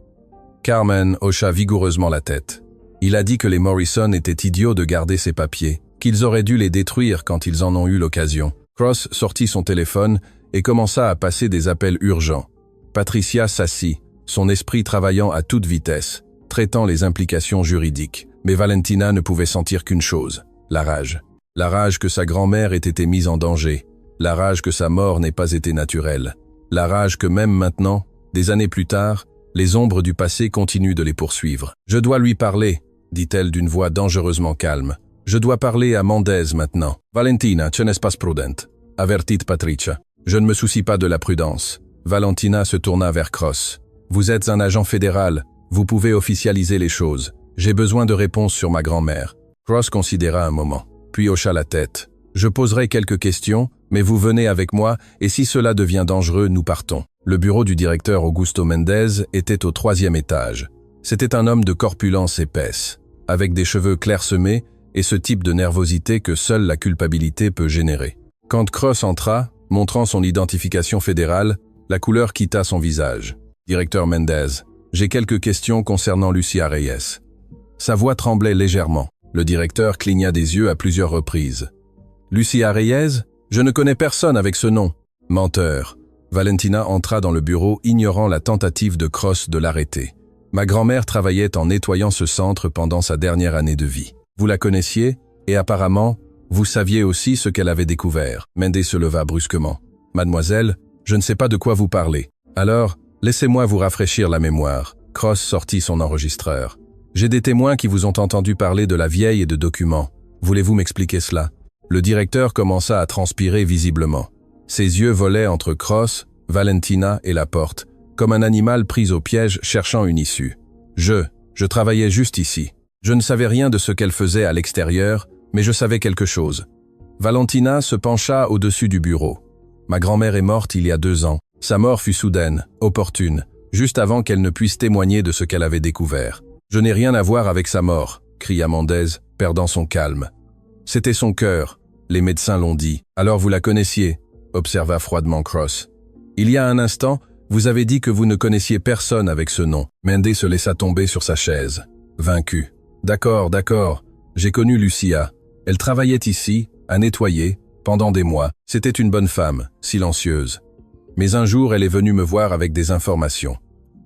Carmen hocha vigoureusement la tête. Il a dit que les Morrison étaient idiots de garder ces papiers, qu'ils auraient dû les détruire quand ils en ont eu l'occasion. Cross sortit son téléphone et commença à passer des appels urgents. Patricia s'assit, son esprit travaillant à toute vitesse, traitant les implications juridiques. Mais Valentina ne pouvait sentir qu'une chose, la rage. La rage que sa grand-mère ait été mise en danger, la rage que sa mort n'ait pas été naturelle, la rage que même maintenant, des années plus tard, les ombres du passé continuent de les poursuivre. « Je dois lui parler », dit-elle d'une voix dangereusement calme. « Je dois parler à Mendez maintenant. »« Valentina, ce n'est pas prudent », avertit Patricia. « Je ne me soucie pas de la prudence. » Valentina se tourna vers Cross. « Vous êtes un agent fédéral, vous pouvez officialiser les choses. J'ai besoin de réponses sur ma grand-mère. » Cross considéra un moment, puis hocha la tête. « Je poserai quelques questions, mais vous venez avec moi, et si cela devient dangereux, nous partons. » Le bureau du directeur Augusto Mendez était au 3e étage. C'était un homme de corpulence épaisse, avec des cheveux clairsemés et ce type de nervosité que seule la culpabilité peut générer. Quand Cross entra, montrant son identification fédérale, la couleur quitta son visage. « Directeur Mendez, j'ai quelques questions concernant Lucia Reyes. » Sa voix tremblait légèrement. Le directeur cligna des yeux à plusieurs reprises. « Lucia Reyes? Je ne connais personne avec ce nom. » Menteur. Valentina entra dans le bureau ignorant la tentative de Cross de l'arrêter. « Ma grand-mère travaillait en nettoyant ce centre pendant sa dernière année de vie. Vous la connaissiez, et apparemment, vous saviez aussi ce qu'elle avait découvert. » Mendez se leva brusquement. « Mademoiselle, je ne sais pas de quoi vous parlez. Alors, laissez-moi vous rafraîchir la mémoire. » Cross sortit son enregistreur. « J'ai des témoins qui vous ont entendu parler de la vieille et de documents. Voulez-vous m'expliquer cela ?» Le directeur commença à transpirer visiblement. Ses yeux volaient entre Cross, Valentina et la porte, comme un animal pris au piège cherchant une issue. Je travaillais juste ici. Je ne savais rien de ce qu'elle faisait à l'extérieur, mais je savais quelque chose. Valentina se pencha au-dessus du bureau. Ma grand-mère est morte il y a 2 ans. Sa mort fut soudaine, opportune, juste avant qu'elle ne puisse témoigner de ce qu'elle avait découvert. « Je n'ai rien à voir avec sa mort », cria Mendez, perdant son calme. « C'était son cœur, les médecins l'ont dit. Alors vous la connaissiez ?» observa froidement Cross. « Il y a un instant, vous avez dit que vous ne connaissiez personne avec ce nom. » Mendez se laissa tomber sur sa chaise, vaincu. « D'accord, j'ai connu Lucia. Elle travaillait ici, à nettoyer, pendant des mois. C'était une bonne femme, silencieuse. Mais un jour, elle est venue me voir avec des informations.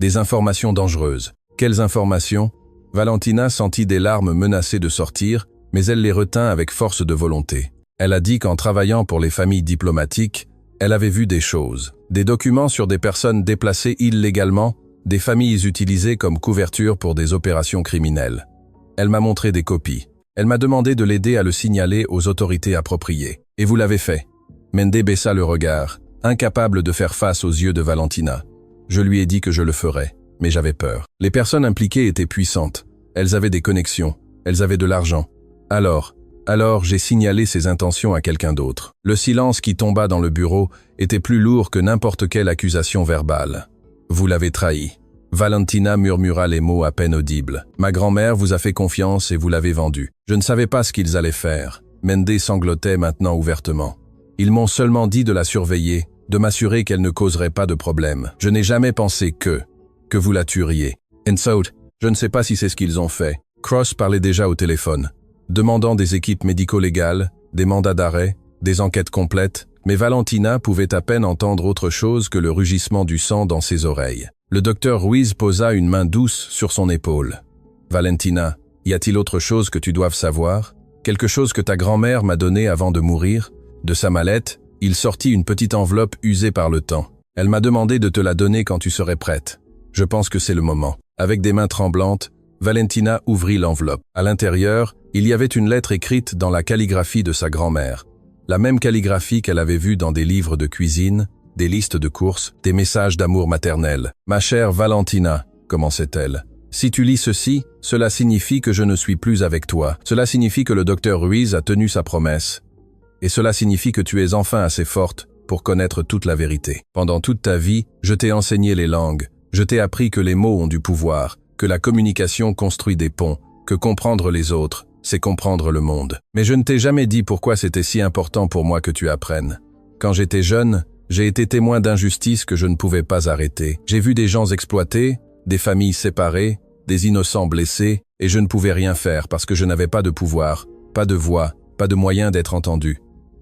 Des informations dangereuses. Quelles informations ? » Valentina sentit des larmes menacées de sortir, mais elle les retint avec force de volonté. Elle a dit qu'en travaillant pour les familles diplomatiques, elle avait vu des choses. Des documents sur des personnes déplacées illégalement, des familles utilisées comme couverture pour des opérations criminelles. Elle m'a montré des copies. Elle m'a demandé de l'aider à le signaler aux autorités appropriées. Et vous l'avez fait. Mendez baissa le regard, incapable de faire face aux yeux de Valentina. Je lui ai dit que je le ferais, mais j'avais peur. Les personnes impliquées étaient puissantes. Elles avaient des connexions. Elles avaient de l'argent. Alors, j'ai signalé ses intentions à quelqu'un d'autre. Le silence qui tomba dans le bureau était plus lourd que n'importe quelle accusation verbale. Vous l'avez trahi. Valentina murmura les mots à peine audibles. Ma grand-mère vous a fait confiance et vous l'avez vendue. Je ne savais pas ce qu'ils allaient faire. Mendez sanglotait maintenant ouvertement. Ils m'ont seulement dit de la surveiller, de m'assurer qu'elle ne causerait pas de problème. Je n'ai jamais pensé que vous la tueriez. Ensaut, je ne sais pas si c'est ce qu'ils ont fait. Cross parlait déjà au téléphone, demandant des équipes médico-légales, des mandats d'arrêt, des enquêtes complètes, mais Valentina pouvait à peine entendre autre chose que le rugissement du sang dans ses oreilles. Le docteur Ruiz posa une main douce sur son épaule. « Valentina, y a-t-il autre chose que tu doives savoir ? Quelque chose que ta grand-mère m'a donné avant de mourir ?» De sa mallette, il sortit une petite enveloppe usée par le temps. « Elle m'a demandé de te la donner quand tu serais prête. Je pense que c'est le moment. » Avec des mains tremblantes, Valentina ouvrit l'enveloppe. À l'intérieur, il y avait une lettre écrite dans la calligraphie de sa grand-mère. La même calligraphie qu'elle avait vue dans des livres de cuisine, des listes de courses, des messages d'amour maternel. « Ma chère Valentina », commençait-elle, « si tu lis ceci, cela signifie que je ne suis plus avec toi. Cela signifie que le docteur Ruiz a tenu sa promesse. Et cela signifie que tu es enfin assez forte pour connaître toute la vérité. Pendant toute ta vie, je t'ai enseigné les langues. Je t'ai appris que les mots ont du pouvoir, que la communication construit des ponts, que comprendre les autres, c'est comprendre le monde. Mais je ne t'ai jamais dit pourquoi c'était si important pour moi que tu apprennes. Quand j'étais jeune, j'ai été témoin d'injustices que je ne pouvais pas arrêter. J'ai vu des gens exploités, des familles séparées, des innocents blessés, et je ne pouvais rien faire parce que je n'avais pas de pouvoir, pas de voix, pas de moyen d'être entendu.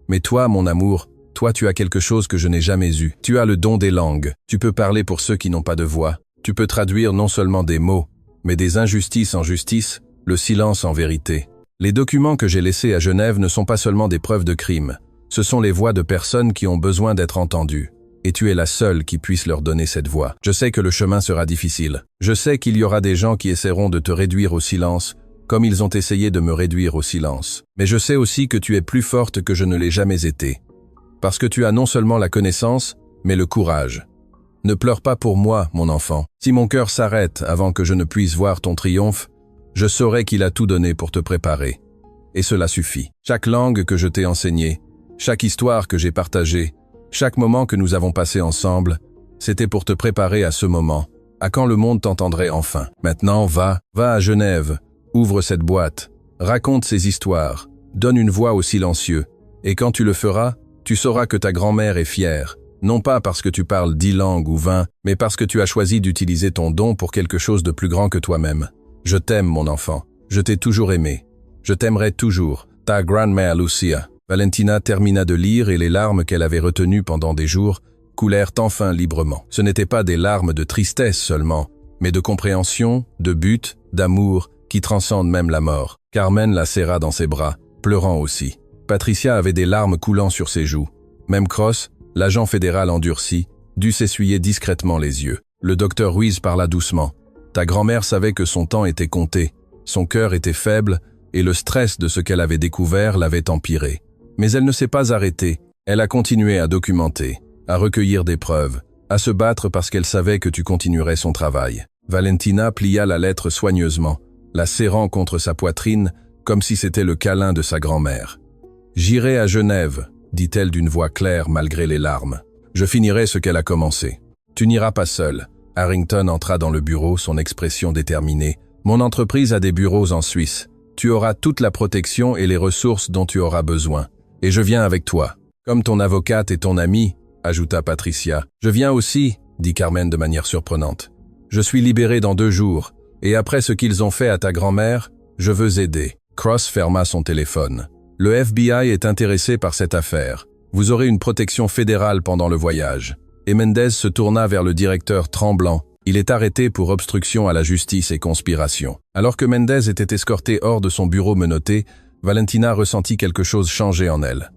Mais toi, mon amour, Toi, tu as quelque chose que je n'ai jamais eu. Tu as le don des langues. Tu peux parler pour ceux qui n'ont pas de voix. Tu peux traduire non seulement des mots, mais des injustices en justice, le silence en vérité. Les documents que j'ai laissés à Genève ne sont pas seulement des preuves de crime. Ce sont les voix de personnes qui ont besoin d'être entendues. Et tu es la seule qui puisse leur donner cette voix. Je sais que le chemin sera difficile. Je sais qu'il y aura des gens qui essaieront de te réduire au silence, comme ils ont essayé de me réduire au silence. Mais je sais aussi que tu es plus forte que je ne l'ai jamais été. Parce que tu as non seulement la connaissance, mais le courage. Ne pleure pas pour moi, mon enfant. Si mon cœur s'arrête avant que je ne puisse voir ton triomphe, je saurai qu'il a tout donné pour te préparer. Et cela suffit. Chaque langue que je t'ai enseignée, chaque histoire que j'ai partagée, chaque moment que nous avons passé ensemble, c'était pour te préparer à ce moment, à quand le monde t'entendrait enfin. Maintenant, va à Genève, ouvre cette boîte, raconte ces histoires, donne une voix aux silencieux, et quand tu le feras, tu sauras que ta grand-mère est fière, non pas parce que tu parles 10 langues ou 20, mais parce que tu as choisi d'utiliser ton don pour quelque chose de plus grand que toi-même. Je t'aime, mon enfant. Je t'ai toujours aimé. Je t'aimerai toujours. Ta grand-mère Lucia. Valentina termina de lire et les larmes qu'elle avait retenues pendant des jours coulèrent enfin librement. Ce n'étaient pas des larmes de tristesse seulement, mais de compréhension, de but, d'amour, qui transcendent même la mort. Carmen la serra dans ses bras, pleurant aussi. Patricia avait des larmes coulant sur ses joues. Même Cross, l'agent fédéral endurci, dut s'essuyer discrètement les yeux. Le docteur Ruiz parla doucement. Ta grand-mère savait que son temps était compté, son cœur était faible, et le stress de ce qu'elle avait découvert l'avait empiré. Mais elle ne s'est pas arrêtée, elle a continué à documenter, à recueillir des preuves, à se battre parce qu'elle savait que tu continuerais son travail. Valentina plia la lettre soigneusement, la serrant contre sa poitrine, comme si c'était le câlin de sa grand-mère. « J'irai à Genève », dit-elle d'une voix claire malgré les larmes. « Je finirai ce qu'elle a commencé. Tu n'iras pas seul. » Harrington entra dans le bureau, son expression déterminée. « Mon entreprise a des bureaux en Suisse. Tu auras toute la protection et les ressources dont tu auras besoin. Et je viens avec toi. Comme ton avocate et ton amie, ajouta Patricia. Je viens aussi, dit Carmen de manière surprenante. Je suis libéré dans 2 jours, et après ce qu'ils ont fait à ta grand-mère, je veux aider. Cross ferma son téléphone. Le FBI est intéressé par cette affaire. Vous aurez une protection fédérale pendant le voyage. Et Mendez se tourna vers le directeur tremblant. Il est arrêté pour obstruction à la justice et conspiration. Alors que Mendez était escorté hors de son bureau menotté, Valentina ressentit quelque chose changer en elle.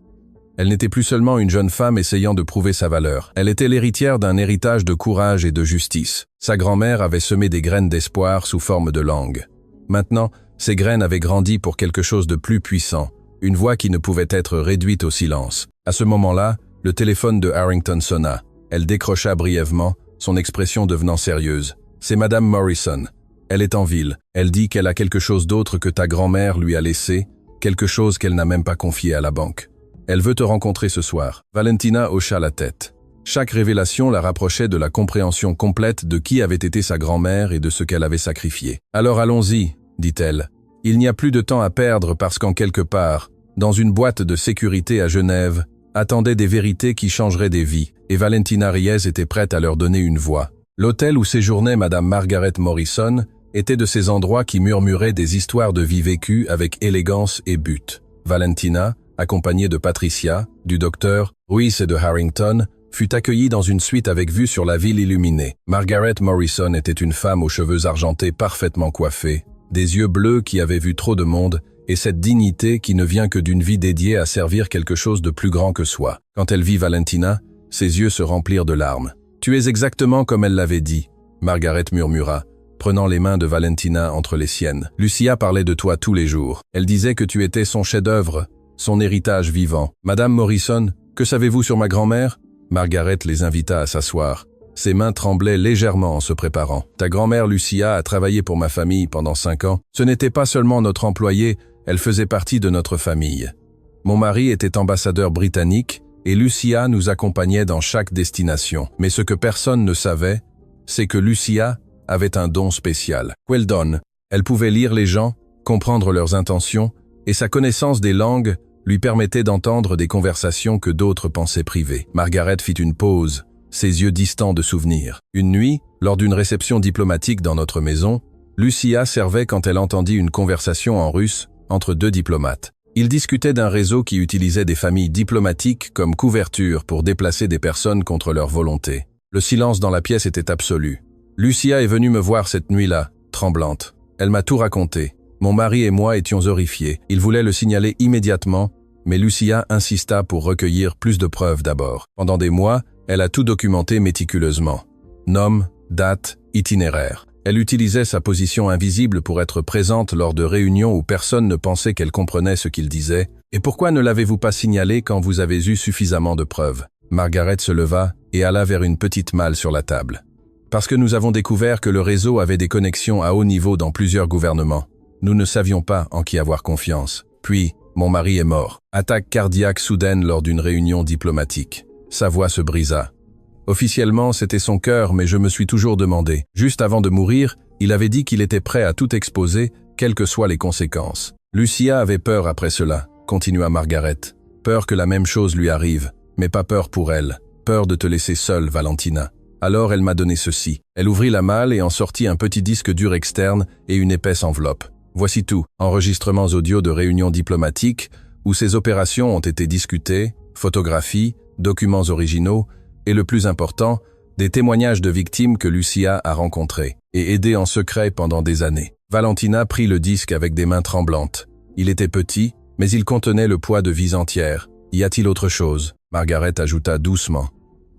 Elle n'était plus seulement une jeune femme essayant de prouver sa valeur. Elle était l'héritière d'un héritage de courage et de justice. Sa grand-mère avait semé des graines d'espoir sous forme de langue. Maintenant, ces graines avaient grandi pour quelque chose de plus puissant, une voix qui ne pouvait être réduite au silence. À ce moment-là, le téléphone de Harrington sonna. Elle décrocha brièvement, son expression devenant sérieuse. « C'est Madame Morrison. Elle est en ville. Elle dit qu'elle a quelque chose d'autre que ta grand-mère lui a laissé, quelque chose qu'elle n'a même pas confié à la banque. Elle veut te rencontrer ce soir. » Valentina hocha la tête. Chaque révélation la rapprochait de la compréhension complète de qui avait été sa grand-mère et de ce qu'elle avait sacrifié. « Alors allons-y, » dit-elle. « Il n'y a plus de temps à perdre parce qu'en quelque part, dans une boîte de sécurité à Genève, attendaient des vérités qui changeraient des vies, et Valentina Reyes était prête à leur donner une voix. L'hôtel où séjournait Madame Margaret Morrison était de ces endroits qui murmuraient des histoires de vie vécues avec élégance et but. Valentina, accompagnée de Patricia, du docteur, Ruiz et de Harrington, fut accueillie dans une suite avec vue sur la ville illuminée. Margaret Morrison était une femme aux cheveux argentés parfaitement coiffés, des yeux bleus qui avaient vu trop de monde, et cette dignité qui ne vient que d'une vie dédiée à servir quelque chose de plus grand que soi. Quand elle vit Valentina, ses yeux se remplirent de larmes. « Tu es exactement comme elle l'avait dit », Margaret murmura, prenant les mains de Valentina entre les siennes. « Lucia parlait de toi tous les jours. Elle disait que tu étais son chef-d'œuvre, son héritage vivant. Madame Morrison, que savez-vous sur ma grand-mère » Margaret les invita à s'asseoir. Ses mains tremblaient légèrement en se préparant. « Ta grand-mère Lucia a travaillé pour ma famille pendant 5 ans. Ce n'était pas seulement notre employée, elle faisait partie de notre famille. Mon mari était ambassadeur britannique et Lucia nous accompagnait dans chaque destination. Mais ce que personne ne savait, c'est que Lucia avait un don spécial. Quel don? Elle pouvait lire les gens, comprendre leurs intentions, et sa connaissance des langues lui permettait d'entendre des conversations que d'autres pensaient privées. Margaret fit une pause, ses yeux distants de souvenirs. Une nuit, lors d'une réception diplomatique dans notre maison, Lucia servait quand elle entendit une conversation en russe entre 2 diplomates. Il discutait d'un réseau qui utilisait des familles diplomatiques comme couverture pour déplacer des personnes contre leur volonté. Le silence dans la pièce était absolu. Lucia est venue me voir cette nuit-là, tremblante. Elle m'a tout raconté. Mon mari et moi étions horrifiés. Il voulait le signaler immédiatement, mais Lucia insista pour recueillir plus de preuves d'abord. Pendant des mois, elle a tout documenté méticuleusement. Nom, date, itinéraire. Elle utilisait sa position invisible pour être présente lors de réunions où personne ne pensait qu'elle comprenait ce qu'il disait. Et pourquoi ne l'avez-vous pas signalé quand vous avez eu suffisamment de preuves? Margaret se leva et alla vers une petite malle sur la table. Parce que nous avons découvert que le réseau avait des connexions à haut niveau dans plusieurs gouvernements. Nous ne savions pas en qui avoir confiance. Puis, mon mari est mort. Attaque cardiaque soudaine lors d'une réunion diplomatique. Sa voix se brisa. Officiellement, c'était son cœur, mais je me suis toujours demandé. Juste avant de mourir, il avait dit qu'il était prêt à tout exposer, quelles que soient les conséquences. Lucia avait peur après cela, continua Margaret. Peur que la même chose lui arrive, mais pas peur pour elle. Peur de te laisser seule, Valentina. Alors elle m'a donné ceci. Elle ouvrit la malle et en sortit un petit disque dur externe et une épaisse enveloppe. Voici tout. Enregistrements audio de réunions diplomatiques où ces opérations ont été discutées, photographies, documents originaux, et le plus important, des témoignages de victimes que Lucia a rencontrées et aidées en secret pendant des années. Valentina prit le disque avec des mains tremblantes. Il était petit, mais il contenait le poids de vies entières. Y a-t-il autre chose? Margaret ajouta doucement.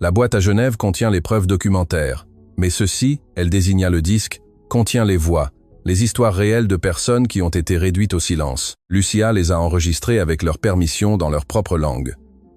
La boîte à Genève contient les preuves documentaires. Mais ceci, elle désigna le disque, contient les voix, les histoires réelles de personnes qui ont été réduites au silence. Lucia les a enregistrées avec leur permission dans leur propre langue.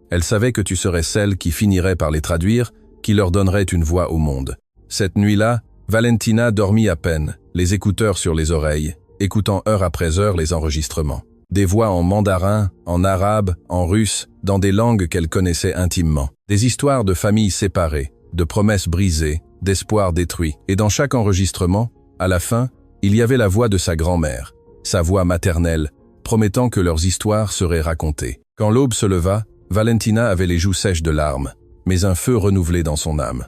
Elle savait que tu serais celle qui finirait par les traduire, qui leur donnerait une voix au monde. Cette nuit-là, Valentina dormit à peine, les écouteurs sur les oreilles, écoutant heure après heure les enregistrements. Des voix en mandarin, en arabe, en russe, dans des langues qu'elle connaissait intimement. Des histoires de familles séparées, de promesses brisées, d'espoirs détruits. Et dans chaque enregistrement, à la fin, il y avait la voix de sa grand-mère, sa voix maternelle, promettant que leurs histoires seraient racontées. Quand l'aube se leva, Valentina avait les joues sèches de larmes, mais un feu renouvelé dans son âme.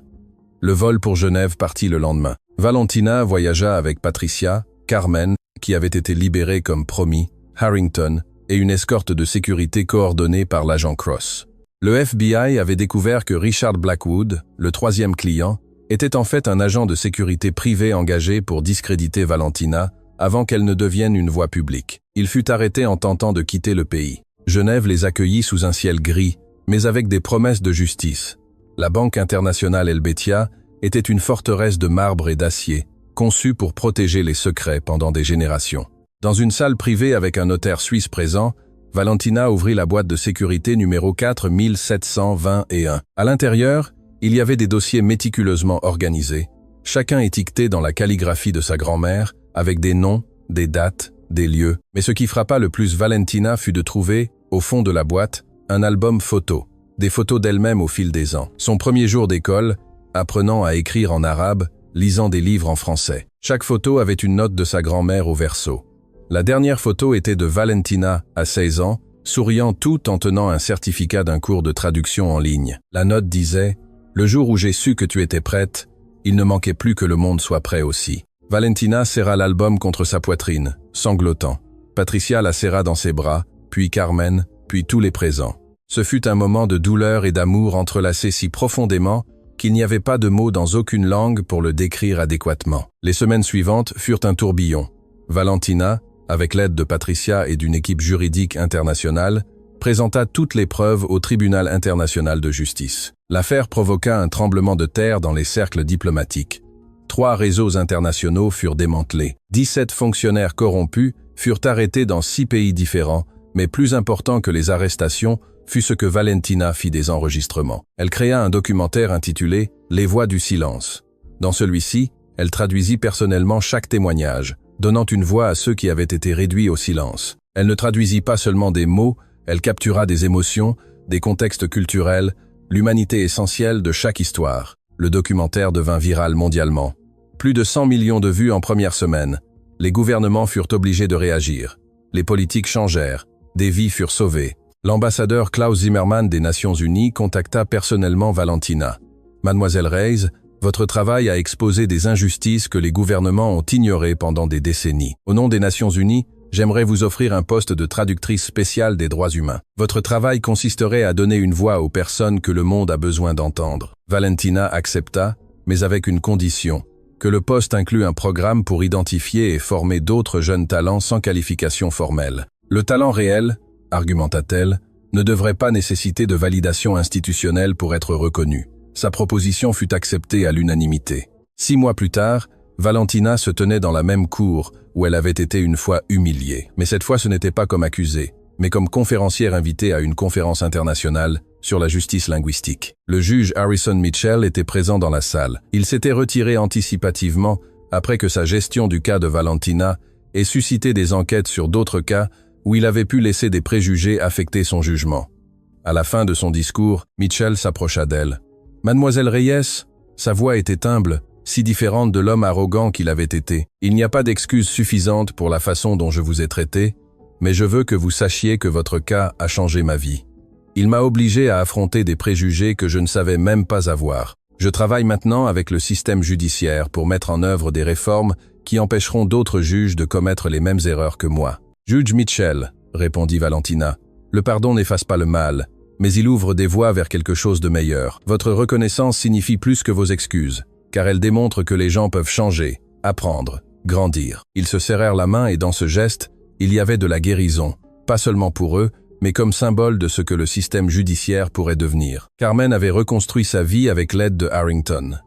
Le vol pour Genève partit le lendemain. Valentina voyagea avec Patricia, Carmen, qui avait été libérée comme promis, Harrington, et une escorte de sécurité coordonnée par l'agent Cross. Le FBI avait découvert que Richard Blackwood, le troisième client, était en fait un agent de sécurité privé engagé pour discréditer Valentina avant qu'elle ne devienne une voix publique. Il fut arrêté en tentant de quitter le pays. Genève les accueillit sous un ciel gris, mais avec des promesses de justice. La Banque internationale Helvetia était une forteresse de marbre et d'acier, conçue pour protéger les secrets pendant des générations. Dans une salle privée avec un notaire suisse présent, Valentina ouvrit la boîte de sécurité numéro 4721. À l'intérieur, il y avait des dossiers méticuleusement organisés, chacun étiqueté dans la calligraphie de sa grand-mère, avec des noms, des dates, des lieux. Mais ce qui frappa le plus Valentina fut de trouver, au fond de la boîte, un album photo, des photos d'elle-même au fil des ans. Son premier jour d'école, apprenant à écrire en arabe, lisant des livres en français. Chaque photo avait une note de sa grand-mère au verso. La dernière photo était de Valentina, à 16 ans, souriant tout en tenant un certificat d'un cours de traduction en ligne. La note disait « Le jour où j'ai su que tu étais prête, il ne manquait plus que le monde soit prêt aussi. » Valentina serra l'album contre sa poitrine, sanglotant. Patricia la serra dans ses bras, puis Carmen, puis tous les présents. Ce fut un moment de douleur et d'amour entrelacés si profondément qu'il n'y avait pas de mots dans aucune langue pour le décrire adéquatement. Les semaines suivantes furent un tourbillon. Valentina, avec l'aide de Patricia et d'une équipe juridique internationale, présenta toutes les preuves au tribunal international de justice. L'affaire provoqua un tremblement de terre dans les cercles diplomatiques. 3 réseaux internationaux furent démantelés. 17 fonctionnaires corrompus furent arrêtés dans 6 pays différents, mais plus important que les arrestations fut ce que Valentina fit des enregistrements. Elle créa un documentaire intitulé « Les voix du silence ». Dans celui-ci, elle traduisit personnellement chaque témoignage, donnant une voix à ceux qui avaient été réduits au silence. Elle ne traduisit pas seulement des mots, elle captura des émotions, des contextes culturels, l'humanité essentielle de chaque histoire. Le documentaire devint viral mondialement. Plus de 100 millions de vues en première semaine. Les gouvernements furent obligés de réagir. Les politiques changèrent. Des vies furent sauvées. L'ambassadeur Klaus Zimmermann des Nations Unies contacta personnellement Valentina. « Mademoiselle Reyes, votre travail a exposé des injustices que les gouvernements ont ignorées pendant des décennies. Au nom des Nations Unies, j'aimerais vous offrir un poste de traductrice spéciale des droits humains. Votre travail consisterait à donner une voix aux personnes que le monde a besoin d'entendre. » Valentina accepta, mais avec une condition, que le poste inclue un programme pour identifier et former d'autres jeunes talents sans qualification formelle. Le talent réel, argumenta-t-elle, ne devrait pas nécessiter de validation institutionnelle pour être reconnu. Sa proposition fut acceptée à l'unanimité. 6 mois plus tard, Valentina se tenait dans la même cour où elle avait été une fois humiliée. Mais cette fois ce n'était pas comme accusée, mais comme conférencière invitée à une conférence internationale sur la justice linguistique. Le juge Harrison Mitchell était présent dans la salle. Il s'était retiré anticipativement après que sa gestion du cas de Valentina ait suscité des enquêtes sur d'autres cas où il avait pu laisser des préjugés affecter son jugement. À la fin de son discours, Mitchell s'approcha d'elle. « Mademoiselle Reyes ?» Sa voix était humble, si différente de l'homme arrogant qu'il avait été. « Il n'y a pas d'excuse suffisante pour la façon dont je vous ai traité, mais je veux que vous sachiez que votre cas a changé ma vie. Il m'a obligé à affronter des préjugés que je ne savais même pas avoir. Je travaille maintenant avec le système judiciaire pour mettre en œuvre des réformes qui empêcheront d'autres juges de commettre les mêmes erreurs que moi. » « Juge Mitchell, » répondit Valentina, « le pardon n'efface pas le mal, mais il ouvre des voies vers quelque chose de meilleur. Votre reconnaissance signifie plus que vos excuses, car elle démontre que les gens peuvent changer, apprendre, grandir. » Ils se serrèrent la main et dans ce geste, il y avait de la guérison, pas seulement pour eux, mais comme symbole de ce que le système judiciaire pourrait devenir. Carmen avait reconstruit sa vie avec l'aide de Harrington.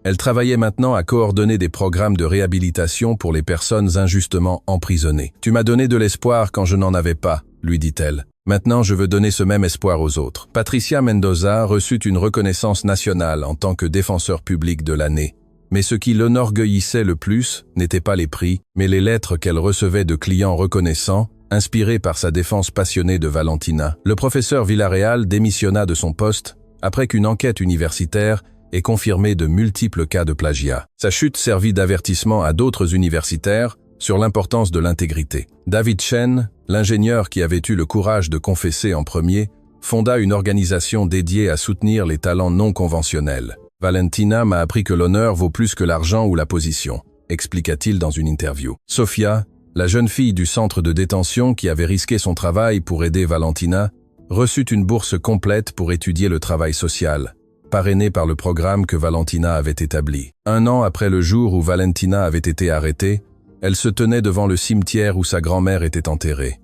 Elle travaillait maintenant à coordonner des programmes de réhabilitation pour les personnes injustement emprisonnées. « Tu m'as donné de l'espoir quand je n'en avais pas », lui dit-elle. « Maintenant, je veux donner ce même espoir aux autres. » Patricia Mendoza reçut une reconnaissance nationale en tant que défenseur public de l'année. Mais ce qui l'enorgueillissait le plus n'était pas les prix, mais les lettres qu'elle recevait de clients reconnaissants, inspirés par sa défense passionnée de Valentina. Le professeur Villarreal démissionna de son poste après qu'une enquête universitaire ait confirmé de multiples cas de plagiat. Sa chute servit d'avertissement à d'autres universitaires sur l'importance de l'intégrité. David Chen, l'ingénieur qui avait eu le courage de confesser en premier, fonda une organisation dédiée à soutenir les talents non conventionnels. « Valentina m'a appris que l'honneur vaut plus que l'argent ou la position », expliqua-t-il dans une interview. Sofia, la jeune fille du centre de détention qui avait risqué son travail pour aider Valentina, reçut une bourse complète pour étudier le travail social, parrainée par le programme que Valentina avait établi. 1 an après le jour où Valentina avait été arrêtée, elle se tenait devant le cimetière où sa grand-mère était enterrée.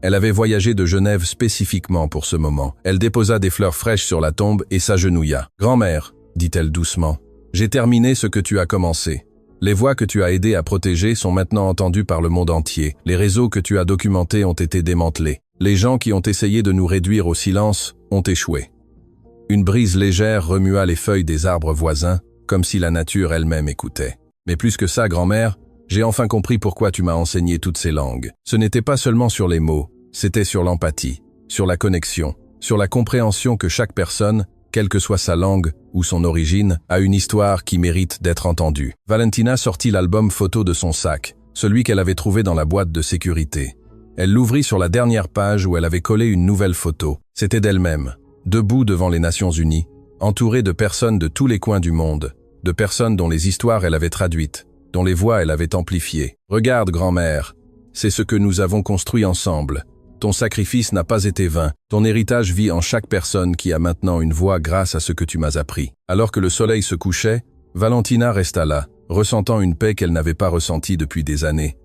Elle avait voyagé de Genève spécifiquement pour ce moment. Elle déposa des fleurs fraîches sur la tombe et s'agenouilla. « Grand-mère, » dit-elle doucement, « j'ai terminé ce que tu as commencé. Les voix que tu as aidé à protéger sont maintenant entendues par le monde entier. Les réseaux que tu as documentés ont été démantelés. Les gens qui ont essayé de nous réduire au silence ont échoué. » Une brise légère remua les feuilles des arbres voisins, comme si la nature elle-même écoutait. « Mais plus que ça, grand-mère, j'ai enfin compris pourquoi tu m'as enseigné toutes ces langues. Ce n'était pas seulement sur les mots, c'était sur l'empathie, sur la connexion, sur la compréhension que chaque personne, quelle que soit sa langue ou son origine, a une histoire qui mérite d'être entendue. » Valentina sortit l'album photo de son sac, celui qu'elle avait trouvé dans la boîte de sécurité. Elle l'ouvrit sur la dernière page où elle avait collé une nouvelle photo. C'était d'elle-même, debout devant les Nations Unies, entourée de personnes de tous les coins du monde, de personnes dont les histoires elle avait traduites, dont les voix elle avait amplifiées. « Regarde, grand-mère, c'est ce que nous avons construit ensemble. Ton sacrifice n'a pas été vain. Ton héritage vit en chaque personne qui a maintenant une voix grâce à ce que tu m'as appris. » Alors que le soleil se couchait, Valentina resta là, ressentant une paix qu'elle n'avait pas ressentie depuis des années.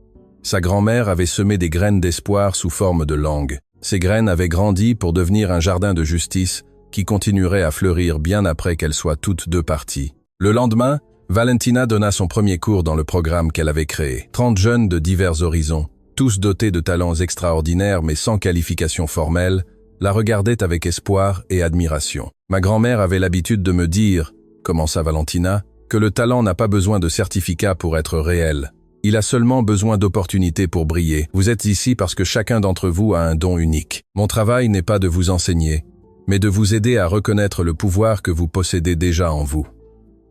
Sa grand-mère avait semé des graines d'espoir sous forme de langue. Ces graines avaient grandi pour devenir un jardin de justice qui continuerait à fleurir bien après qu'elles soient toutes deux parties. Le lendemain, Valentina donna son premier cours dans le programme qu'elle avait créé. 30 jeunes de divers horizons, tous dotés de talents extraordinaires mais sans qualification formelle, la regardaient avec espoir et admiration. « Ma grand-mère avait l'habitude de me dire, » commença Valentina, « que le talent n'a pas besoin de certificat pour être réel. Il a seulement besoin d'opportunités pour briller. Vous êtes ici parce que chacun d'entre vous a un don unique. Mon travail n'est pas de vous enseigner, mais de vous aider à reconnaître le pouvoir que vous possédez déjà en vous. »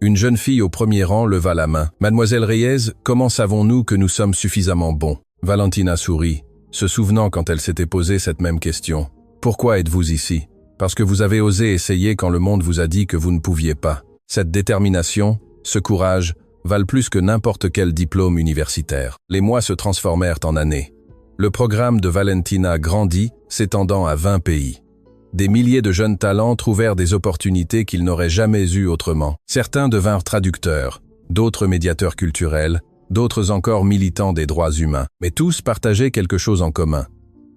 Une jeune fille au premier rang leva la main. « Mademoiselle Reyes, comment savons-nous que nous sommes suffisamment bons ?» Valentina sourit, se souvenant quand elle s'était posé cette même question. « Pourquoi êtes-vous ici ? Parce que vous avez osé essayer quand le monde vous a dit que vous ne pouviez pas. Cette détermination, ce courage, valent plus que n'importe quel diplôme universitaire. » Les mois se transformèrent en années. Le programme de Valentina grandit, s'étendant à 20 pays. Des milliers de jeunes talents trouvèrent des opportunités qu'ils n'auraient jamais eues autrement. Certains devinrent traducteurs, d'autres médiateurs culturels, d'autres encore militants des droits humains. Mais tous partageaient quelque chose en commun.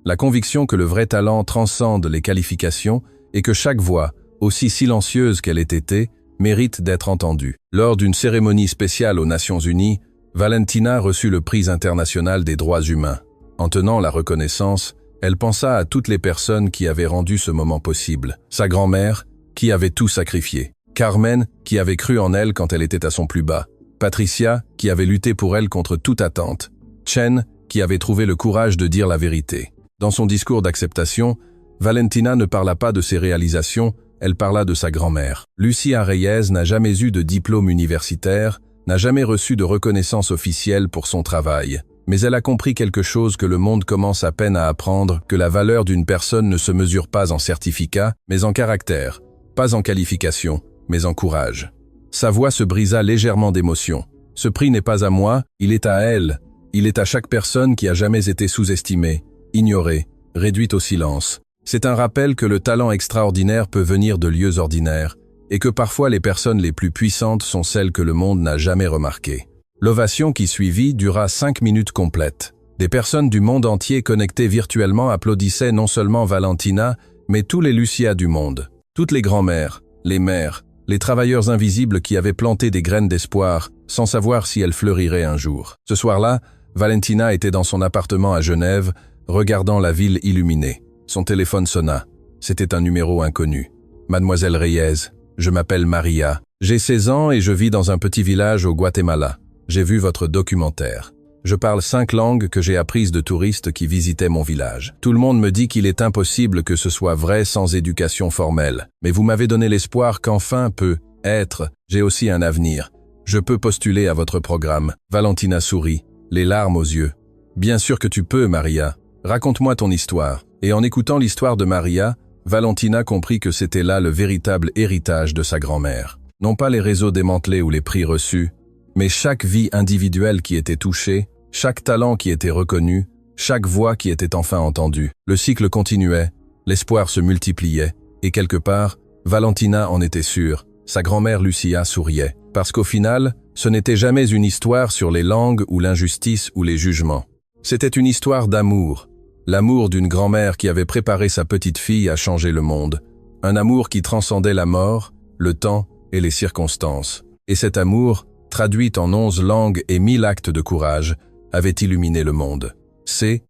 La conviction que le vrai talent transcende les qualifications et que chaque voix, aussi silencieuse qu'elle ait été, mérite d'être entendue. Lors d'une cérémonie spéciale aux Nations Unies, Valentina reçut le prix international des droits humains. En tenant la reconnaissance, elle pensa à toutes les personnes qui avaient rendu ce moment possible. Sa grand-mère, qui avait tout sacrifié. Carmen, qui avait cru en elle quand elle était à son plus bas. Patricia, qui avait lutté pour elle contre toute attente. Chen, qui avait trouvé le courage de dire la vérité. Dans son discours d'acceptation, Valentina ne parla pas de ses réalisations, elle parla de sa grand-mère. Lucia Reyes n'a jamais eu de diplôme universitaire, n'a jamais reçu de reconnaissance officielle pour son travail. Mais elle a compris quelque chose que le monde commence à peine à apprendre, que la valeur d'une personne ne se mesure pas en certificat, mais en caractère, pas en qualification, mais en courage. Sa voix se brisa légèrement d'émotion. Ce prix n'est pas à moi, il est à elle. Il est à chaque personne qui a jamais été sous-estimée, ignorée, réduite au silence. C'est un rappel que le talent extraordinaire peut venir de lieux ordinaires, et que parfois les personnes les plus puissantes sont celles que le monde n'a jamais remarquées. L'ovation qui suivit dura 5 minutes complètes. Des personnes du monde entier connectées virtuellement applaudissaient non seulement Valentina, mais tous les Lucia du monde. Toutes les grand-mères, les mères, les travailleurs invisibles qui avaient planté des graines d'espoir, sans savoir si elles fleuriraient un jour. Ce soir-là, Valentina était dans son appartement à Genève, regardant la ville illuminée. Son téléphone sonna. C'était un numéro inconnu. « Mademoiselle Reyes, je m'appelle Maria. J'ai 16 ans et je vis dans un petit village au Guatemala. J'ai vu votre documentaire. Je parle 5 langues que j'ai apprises de touristes qui visitaient mon village. Tout le monde me dit qu'il est impossible que ce soit vrai sans éducation formelle. Mais vous m'avez donné l'espoir qu'enfin peut être, j'ai aussi un avenir. Je peux postuler à votre programme. » Valentina sourit, les larmes aux yeux. « Bien sûr que tu peux, Maria. Raconte-moi ton histoire. » Et en écoutant l'histoire de Maria, Valentina comprit que c'était là le véritable héritage de sa grand-mère. Non pas les réseaux démantelés ou les prix reçus, mais chaque vie individuelle qui était touchée, chaque talent qui était reconnu, chaque voix qui était enfin entendue. Le cycle continuait, l'espoir se multipliait, et quelque part, Valentina en était sûre, sa grand-mère Lucia souriait. Parce qu'au final, ce n'était jamais une histoire sur les langues ou l'injustice ou les jugements. C'était une histoire d'amour, l'amour d'une grand-mère qui avait préparé sa petite fille à changer le monde. Un amour qui transcendait la mort, le temps et les circonstances. Et cet amour, traduit en 11 langues et 1000 actes de courage, avait illuminé le monde. C'est